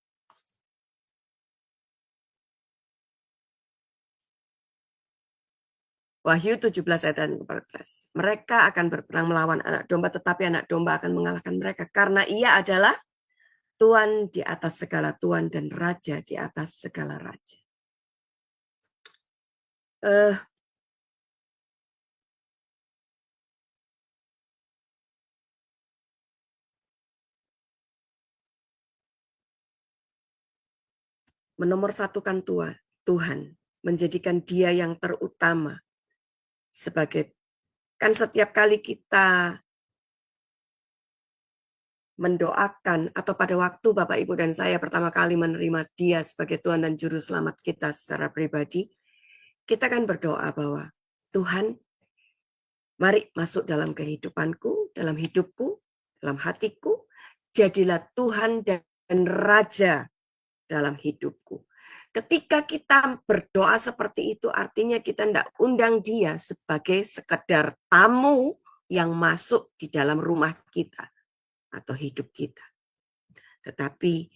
Wahyu 17 ayat 14. Mereka akan berperang melawan anak domba, tetapi anak domba akan mengalahkan mereka. Karena ia adalah Tuhan di atas segala Tuhan dan Raja di atas segala Raja. Menomorsatukan Tuhan, menjadikan Dia yang terutama. Sebagai, kan setiap kali kita mendoakan atau pada waktu Bapak Ibu dan saya pertama kali menerima Dia sebagai Tuhan dan Juru Selamat kita secara pribadi, kita kan berdoa bahwa Tuhan, mari masuk dalam kehidupanku, dalam hidupku, dalam hatiku, jadilah Tuhan dan Raja dalam hidupku. Ketika kita berdoa seperti itu, artinya kita tidak undang Dia sebagai sekedar tamu yang masuk di dalam rumah kita atau hidup kita. Tetapi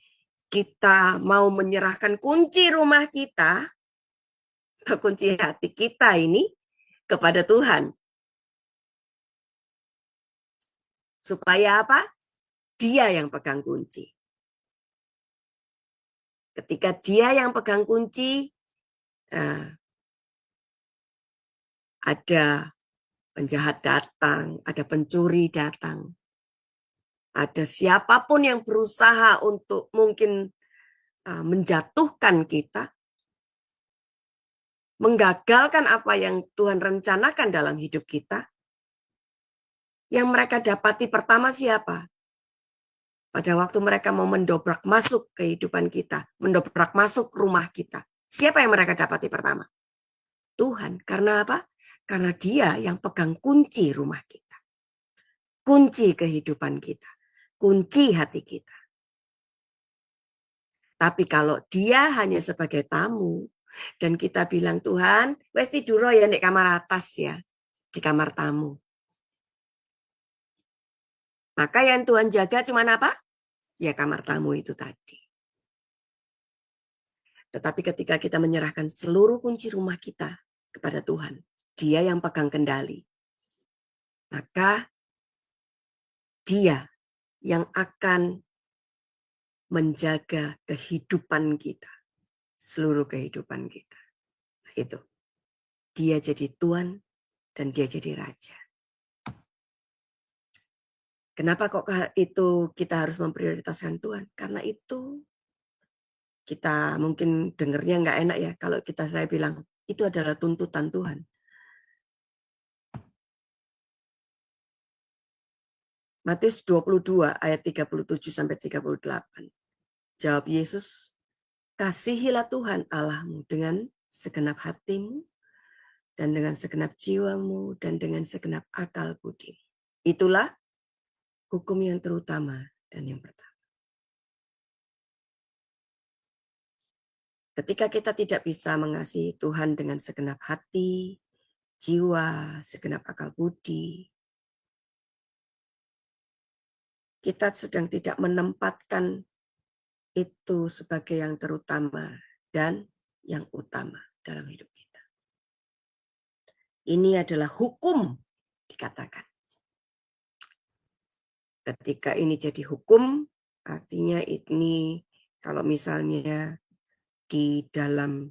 kita mau menyerahkan kunci rumah kita atau kunci hati kita ini kepada Tuhan. Supaya apa? Dia yang pegang kunci. Ketika Dia yang pegang kunci, ada penjahat datang, ada pencuri datang, ada siapapun yang berusaha untuk mungkin menjatuhkan kita, menggagalkan apa yang Tuhan rencanakan dalam hidup kita, yang mereka dapati pertama siapa? Pada waktu mereka mau mendobrak masuk kehidupan kita, mendobrak masuk rumah kita. Siapa yang mereka dapati pertama? Tuhan. Karena apa? Karena Dia yang pegang kunci rumah kita. Kunci kehidupan kita. Kunci hati kita. Tapi kalau Dia hanya sebagai tamu, dan kita bilang, Tuhan, wes tidur ya di kamar atas ya, di kamar tamu. Maka yang Tuhan jaga cuma apa? Ya kamar tamu itu tadi. Tetapi ketika kita menyerahkan seluruh kunci rumah kita kepada Tuhan, Dia yang pegang kendali, maka Dia yang akan menjaga kehidupan kita, seluruh kehidupan kita. Nah, itu. Dia jadi Tuhan dan Dia jadi Raja. Kenapa kok itu kita harus memprioritaskan Tuhan? Karena itu kita mungkin dengarnya nggak enak ya kalau saya bilang itu adalah tuntutan Tuhan. Matius 22 ayat 37 sampai 38. Jawab Yesus, kasihilah Tuhan Allahmu dengan segenap hatimu dan dengan segenap jiwamu dan dengan segenap akal budi. Itulah hukum yang terutama dan yang pertama. Ketika kita tidak bisa mengasihi Tuhan dengan segenap hati, jiwa, segenap akal budi, kita sedang tidak menempatkan itu sebagai yang terutama dan yang utama dalam hidup kita. Ini adalah hukum, dikatakan. Ketika ini jadi hukum, artinya ini kalau misalnya di dalam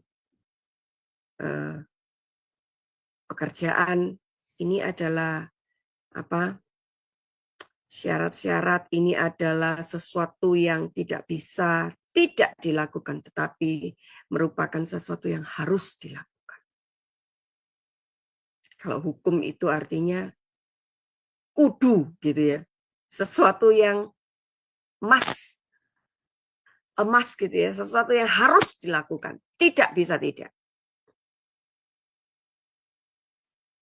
pekerjaan ini adalah syarat-syarat, ini adalah sesuatu yang tidak bisa tidak dilakukan, tetapi merupakan sesuatu yang harus dilakukan. Kalau hukum itu artinya kudu gitu ya, sesuatu yang emas gitu ya, sesuatu yang harus dilakukan, tidak bisa tidak.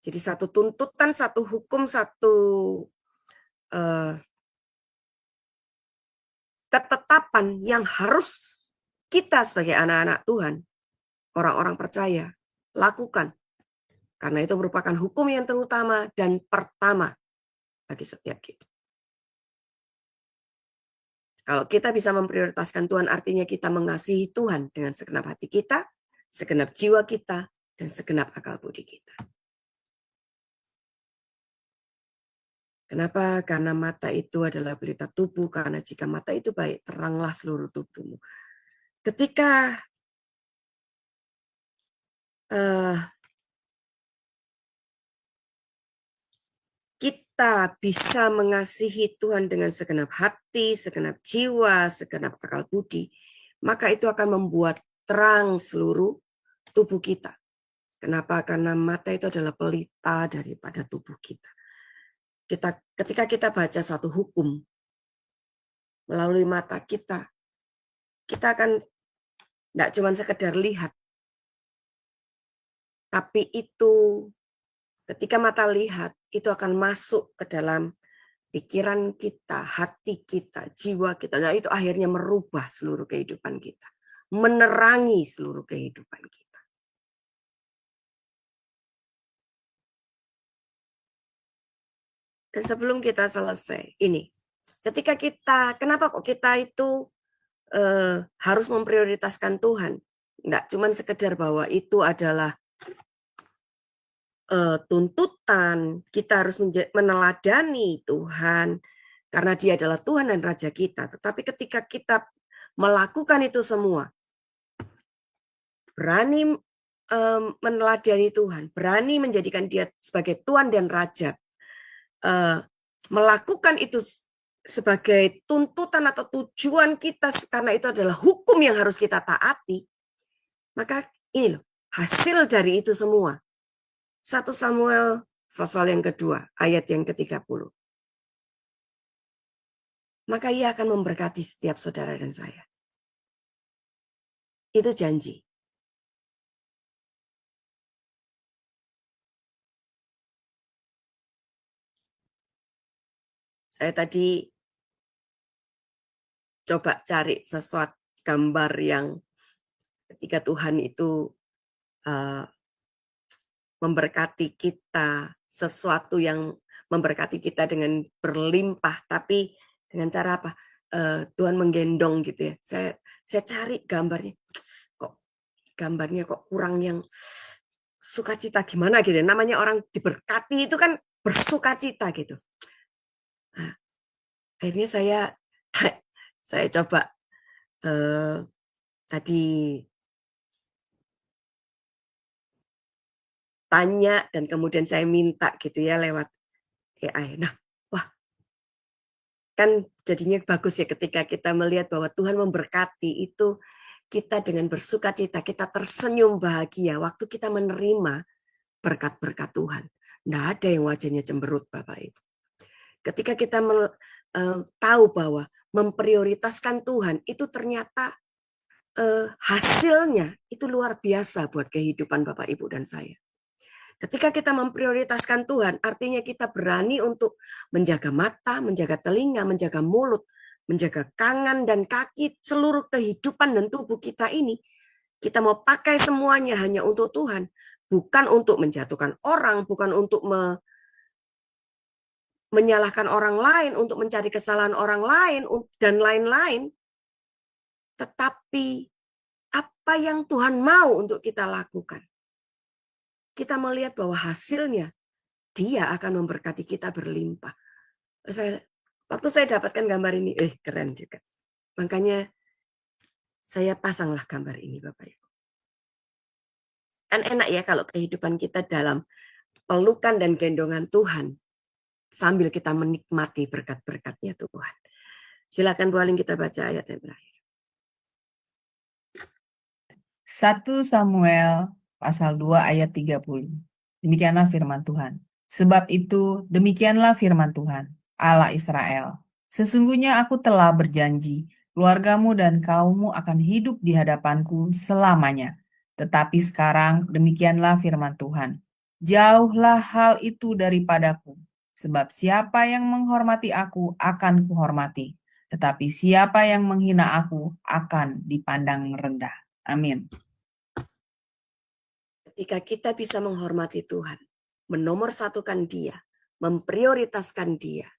Jadi satu tuntutan, satu hukum, satu ketetapan yang harus kita sebagai anak-anak Tuhan, orang-orang percaya, lakukan. Karena itu merupakan hukum yang terutama dan pertama bagi setiap kita. Kalau kita bisa memprioritaskan Tuhan, artinya kita mengasihi Tuhan dengan segenap hati kita, segenap jiwa kita, dan segenap akal budi kita. Kenapa? Karena mata itu adalah pelita tubuh, karena jika mata itu baik, teranglah seluruh tubuhmu. Ketika kita bisa mengasihi Tuhan dengan segenap hati, segenap jiwa, segenap akal budi, maka itu akan membuat terang seluruh tubuh kita. Kenapa? Karena mata itu adalah pelita daripada tubuh kita. Ketika kita baca satu hukum melalui mata kita akan tidak cuma sekedar lihat, tapi itu ketika mata lihat, itu akan masuk ke dalam pikiran kita, hati kita, jiwa kita. Nah, itu akhirnya merubah seluruh kehidupan kita. Menerangi seluruh kehidupan kita. Dan sebelum kita selesai, ini. Kenapa kok kita itu harus memprioritaskan Tuhan? Nggak cuma sekedar bahwa itu adalah tuntutan, kita harus meneladani Tuhan, karena Dia adalah Tuhan dan Raja kita. Tetapi ketika kita melakukan itu semua, berani meneladani Tuhan, berani menjadikan Dia sebagai Tuhan dan Raja, melakukan itu sebagai tuntutan atau tujuan kita, karena itu adalah hukum yang harus kita taati, maka ini loh, hasil dari itu semua. 1 Samuel pasal yang kedua, ayat yang ke-30. Maka Ia akan memberkati setiap saudara dan saya. Itu janji. Saya tadi coba cari sesuatu gambar yang ketika Tuhan itu memberkati kita, sesuatu yang memberkati kita dengan berlimpah, tapi dengan cara apa? Tuhan menggendong gitu ya. Saya cari gambarnya kok kurang yang sukacita gimana gitu. Namanya orang diberkati itu kan bersukacita gitu. Nah, akhirnya saya coba tadi tanya dan kemudian saya minta gitu ya lewat AI. Nah, wah, Kan jadinya bagus ya ketika kita melihat bahwa Tuhan memberkati itu, kita dengan bersuka cita, kita tersenyum bahagia waktu kita menerima berkat-berkat Tuhan. Nggak ada yang wajahnya cemberut, Bapak Ibu. Ketika kita tahu bahwa memprioritaskan Tuhan itu ternyata hasilnya itu luar biasa buat kehidupan Bapak Ibu dan saya. Ketika kita memprioritaskan Tuhan, artinya kita berani untuk menjaga mata, menjaga telinga, menjaga mulut, menjaga tangan dan kaki, seluruh kehidupan dan tubuh kita ini. Kita mau pakai semuanya hanya untuk Tuhan. Bukan untuk menjatuhkan orang, bukan untuk menyalahkan orang lain, untuk mencari kesalahan orang lain, dan lain-lain. Tetapi apa yang Tuhan mau untuk kita lakukan? Kita melihat bahwa hasilnya Dia akan memberkati kita berlimpah. Waktu saya dapatkan gambar ini, keren juga. Makanya saya pasanglah gambar ini, Bapak Ibu. Kan enak ya kalau kehidupan kita dalam pelukan dan gendongan Tuhan, sambil kita menikmati berkat-berkatnya Tuhan. Silakan Bu Aling, kita baca ayat yang terakhir. 1 Samuel pasal 2 ayat 30. Demikianlah firman Tuhan. Sebab itu, demikianlah firman Tuhan, Allah Israel. Sesungguhnya aku telah berjanji, keluargamu dan kaummu akan hidup di hadapanku selamanya. Tetapi sekarang, demikianlah firman Tuhan. Jauhlah hal itu daripadaku, sebab siapa yang menghormati aku akan kuhormati, tetapi siapa yang menghina aku akan dipandang rendah. Amin. Ketika kita bisa menghormati Tuhan, menomorsatukan Dia, memprioritaskan Dia,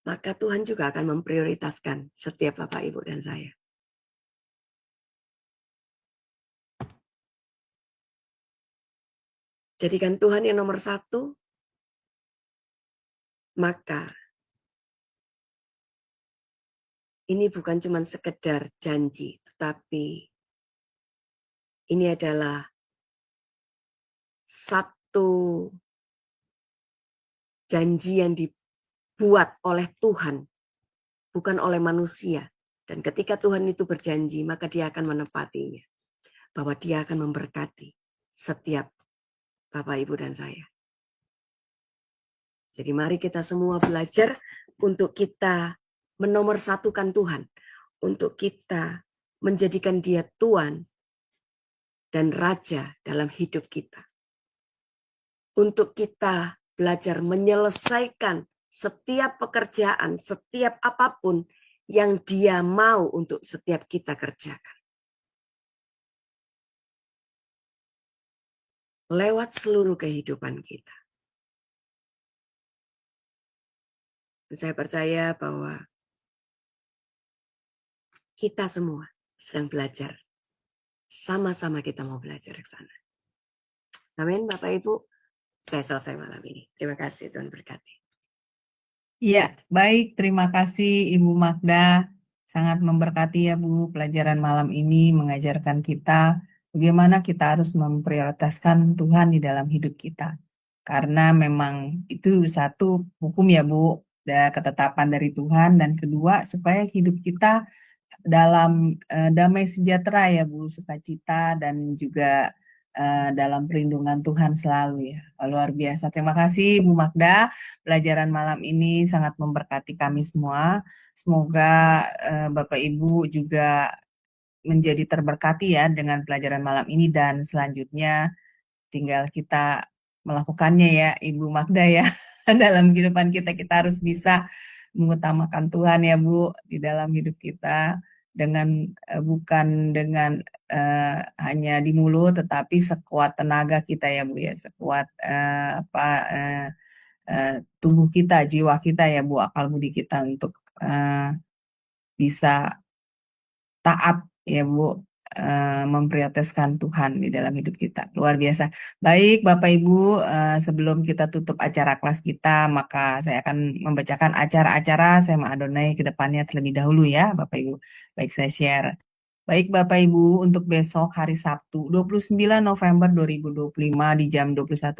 maka Tuhan juga akan memprioritaskan setiap Bapak, Ibu, dan saya. Jadikan Tuhan yang nomor satu, maka ini bukan cuma sekedar janji, tetapi ini adalah satu janji yang dibuat oleh Tuhan, bukan oleh manusia. Dan ketika Tuhan itu berjanji, maka Dia akan menepatinya. Bahwa Dia akan memberkati setiap Bapak, Ibu, dan saya. Jadi mari kita semua belajar untuk kita menomorsatukan Tuhan. Untuk kita menjadikan Dia Tuan dan Raja dalam hidup kita. Untuk kita belajar menyelesaikan setiap pekerjaan, setiap apapun yang Dia mau untuk setiap kita kerjakan. Lewat seluruh kehidupan kita. Saya percaya bahwa kita semua sedang belajar. Sama-sama kita mau belajar ke sana. Amin, Bapak Ibu. Saya selesai malam ini. Terima kasih, Tuhan berkati. Ya, baik. Terima kasih Ibu Magda. Sangat memberkati ya Bu, pelajaran malam ini mengajarkan kita bagaimana kita harus memprioritaskan Tuhan di dalam hidup kita. Karena memang itu satu hukum ya Bu, ketetapan dari Tuhan. Dan kedua, supaya hidup kita dalam damai sejahtera ya Bu, sukacita dan juga dalam perlindungan Tuhan selalu ya. Luar biasa. Terima kasih Bu Magda. Pelajaran malam ini sangat memberkati kami semua. Semoga Bapak Ibu juga menjadi terberkati ya dengan pelajaran malam ini, dan selanjutnya tinggal kita melakukannya ya Ibu Magda ya. Dalam kehidupan kita harus bisa mengutamakan Tuhan ya Bu di dalam hidup kita, dengan bukan dengan hanya di mulut, tetapi sekuat tenaga kita ya Bu ya, sekuat tubuh kita, jiwa kita ya Bu, akal budi kita untuk bisa taat ya Bu, memprioritaskan Tuhan di dalam hidup kita. Luar biasa. Baik Bapak Ibu, sebelum kita tutup acara kelas kita, maka saya akan membacakan acara-acara Sema Adonai ke depannya terlebih dahulu ya Bapak Ibu. Baik, saya share. Baik Bapak Ibu, untuk besok hari Sabtu 29 November 2025 di jam 21.00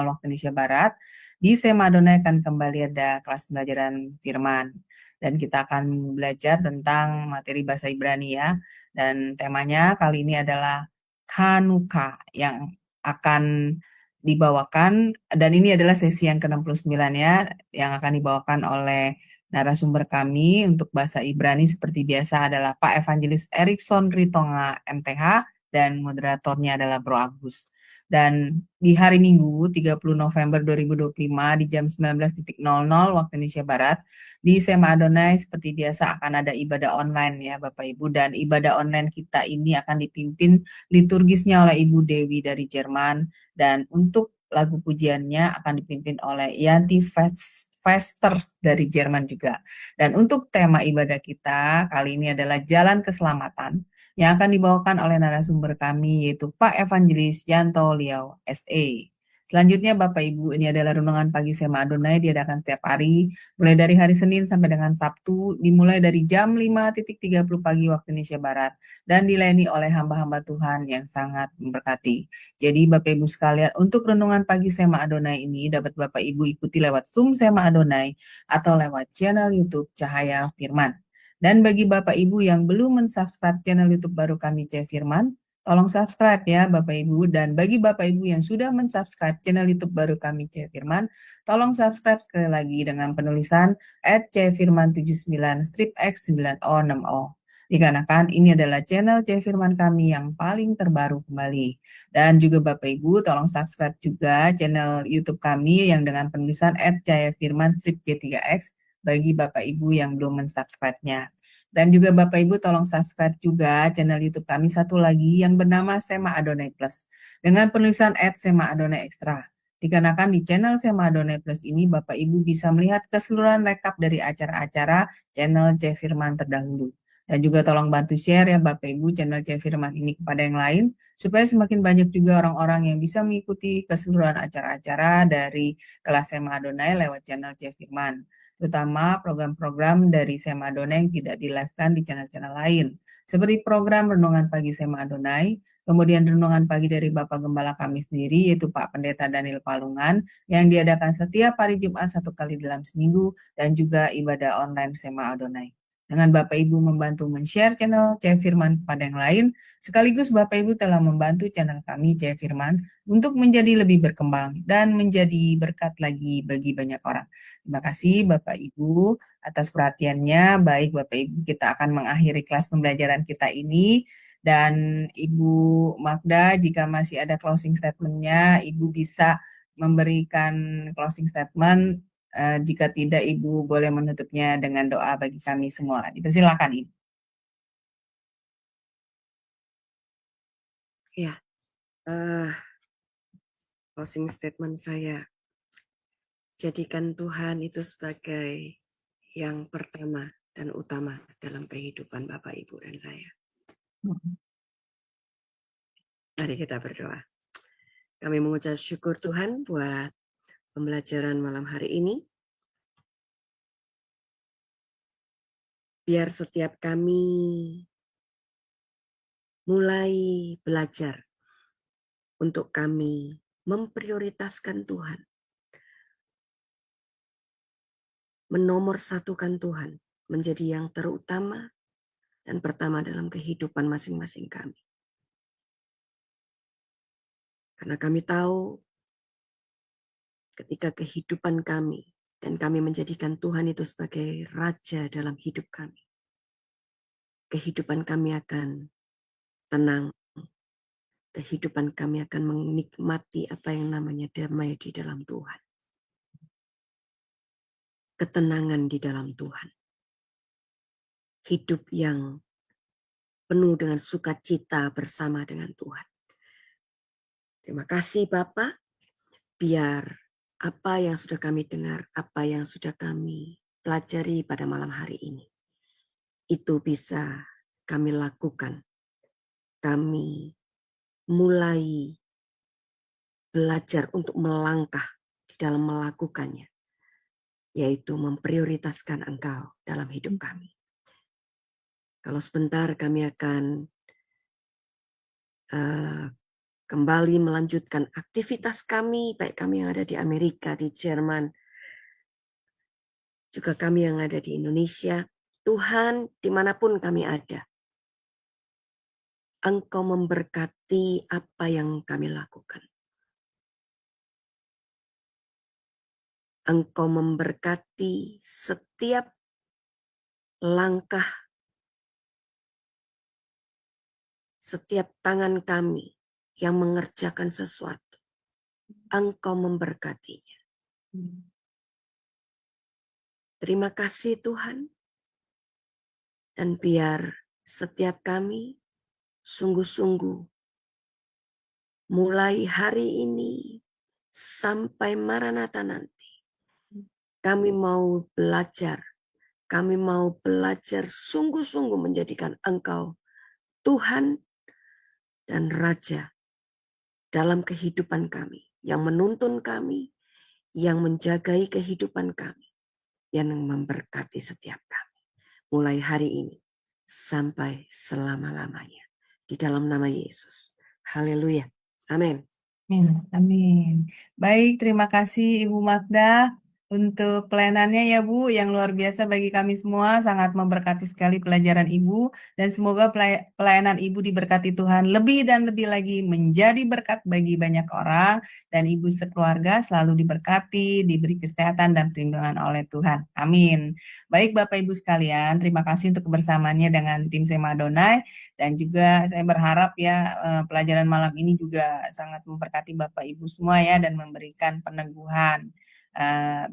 waktu Indonesia Barat, di Sema Adonai akan kembali ada kelas pembelajaran firman. Dan kita akan belajar tentang materi bahasa Ibrani ya. Dan temanya kali ini adalah Hanukkah yang akan dibawakan. Dan ini adalah sesi yang ke-69 ya, yang akan dibawakan oleh narasumber kami untuk bahasa Ibrani seperti biasa adalah Pak Evangelis Erikson Ritonga MTH dan moderatornya adalah Bro Agus. Dan di hari Minggu 30 November 2025 di jam 19.00 waktu Indonesia Barat di Sema Adonai seperti biasa akan ada ibadah online ya Bapak Ibu, dan ibadah online kita ini akan dipimpin liturgisnya oleh Ibu Dewi dari Jerman, dan untuk lagu pujiannya akan dipimpin oleh Yanti Festers dari Jerman juga. Dan untuk tema ibadah kita kali ini adalah Jalan Keselamatan yang akan dibawakan oleh narasumber kami yaitu Pak Evangelis Yanto Liao SE. Selanjutnya Bapak Ibu, ini adalah renungan pagi Sema Adonai diadakan setiap hari mulai dari hari Senin sampai dengan Sabtu dimulai dari jam 5.30 pagi waktu Indonesia Barat dan dilayani oleh hamba-hamba Tuhan yang sangat memberkati. Jadi Bapak Ibu sekalian, untuk renungan pagi Sema Adonai ini dapat Bapak Ibu ikuti lewat Zoom Sema Adonai atau lewat channel YouTube Cahaya Firman. Dan bagi Bapak Ibu yang belum mensubscribe channel YouTube baru kami Cahaya Firman, tolong subscribe ya Bapak Ibu. Dan bagi Bapak Ibu yang sudah mensubscribe channel YouTube baru kami Cahaya Firman, tolong subscribe sekali lagi dengan penulisan @cfirman79-x9o60. Dikarenakan ini adalah channel Cahaya Firman kami yang paling terbaru kembali. Dan juga Bapak Ibu tolong subscribe juga channel YouTube kami yang dengan penulisan @cahayafirman_j3x bagi Bapak Ibu yang belum mensubscribe-nya. Dan juga Bapak Ibu tolong subscribe juga channel YouTube kami satu lagi yang bernama Sema Adonai Plus dengan penulisan @Sema Adonai Extra. Dikarenakan di channel Sema Adonai Plus ini Bapak Ibu bisa melihat keseluruhan rekap dari acara-acara channel Cahaya Firman terdahulu. Dan juga tolong bantu share ya Bapak Ibu channel Cahaya Firman ini kepada yang lain supaya semakin banyak juga orang-orang yang bisa mengikuti keseluruhan acara-acara dari kelas Sema Adonai lewat channel Cahaya Firman, terutama program-program dari Sema Adonai yang tidak di-live-kan di channel-channel lain, seperti program Renungan Pagi Sema Adonai, kemudian Renungan Pagi dari Bapak Gembala kami sendiri, yaitu Pak Pendeta Daniel Palungan, yang diadakan setiap hari Jumat 1 kali dalam seminggu, dan juga ibadah online Sema Adonai. Dengan Bapak Ibu membantu men-share channel Cahaya Firman kepada yang lain, sekaligus Bapak Ibu telah membantu channel kami Cahaya Firman untuk menjadi lebih berkembang dan menjadi berkat lagi bagi banyak orang. Terima kasih Bapak Ibu atas perhatiannya. Baik Bapak Ibu, kita akan mengakhiri kelas pembelajaran kita ini. Dan Ibu Magda, jika masih ada closing statement-nya, Ibu bisa memberikan closing statement. Jika tidak, Ibu boleh menutupnya dengan doa bagi kami semua. Dipersilakan Ibu. Ya, closing statement saya. Jadikan Tuhan itu sebagai yang pertama dan utama dalam kehidupan Bapak, Ibu, dan saya. Mari kita berdoa. Kami mengucap syukur Tuhan buat pembelajaran malam hari ini. Biar setiap kami mulai belajar untuk kami memprioritaskan Tuhan, menomorsatukan Tuhan menjadi yang terutama dan pertama dalam kehidupan masing-masing kami. Karena kami tahu ketika kehidupan kami dan kami menjadikan Tuhan itu sebagai Raja dalam hidup kami, kehidupan kami akan tenang, kehidupan kami akan menikmati apa yang namanya damai di dalam Tuhan. Ketenangan di dalam Tuhan. Hidup yang penuh dengan sukacita bersama dengan Tuhan. Terima kasih Bapak, biar apa yang sudah kami dengar, apa yang sudah kami pelajari pada malam hari ini, itu bisa kami lakukan. Kami mulai belajar untuk melangkah di dalam melakukannya, yaitu memprioritaskan Engkau dalam hidup kami. Kalau sebentar kami akan kembali melanjutkan aktivitas kami, baik kami yang ada di Amerika, di Jerman, juga kami yang ada di Indonesia. Tuhan, dimanapun kami ada, Engkau memberkati apa yang kami lakukan. Engkau memberkati setiap langkah, setiap tangan kami yang mengerjakan sesuatu. Engkau memberkatinya. Terima kasih Tuhan. Dan biar setiap kami sungguh-sungguh mulai hari ini sampai Maranatha nanti, kami mau belajar sungguh-sungguh menjadikan Engkau Tuhan dan Raja dalam kehidupan kami, yang menuntun kami, yang menjagai kehidupan kami, yang memberkati setiap kami. Mulai hari ini sampai selama-lamanya. Di dalam nama Yesus. Haleluya. Amin. Amin. Amin. Baik, terima kasih Ibu Magda untuk pelayanannya ya Bu, yang luar biasa bagi kami semua, sangat memberkati sekali pelajaran Ibu, dan semoga pelayanan Ibu diberkati Tuhan lebih dan lebih lagi menjadi berkat bagi banyak orang, dan Ibu sekeluarga selalu diberkati, diberi kesehatan dan perlindungan oleh Tuhan. Amin. Baik Bapak Ibu sekalian, terima kasih untuk kebersamaannya dengan tim Sema Adonai, dan juga saya berharap ya pelajaran malam ini juga sangat memberkati Bapak Ibu semua ya, dan memberikan peneguhan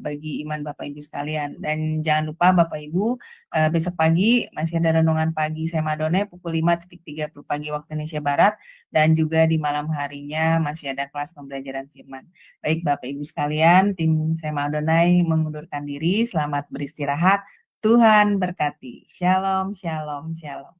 bagi iman Bapak Ibu sekalian. Dan jangan lupa Bapak Ibu, besok pagi masih ada renungan pagi Sema Adonai pukul 5.30 pagi waktu Indonesia Barat, dan juga di malam harinya masih ada kelas pembelajaran firman. Baik Bapak Ibu sekalian, tim Sema Adonai mengundurkan diri, selamat beristirahat, Tuhan berkati. Shalom, shalom, shalom.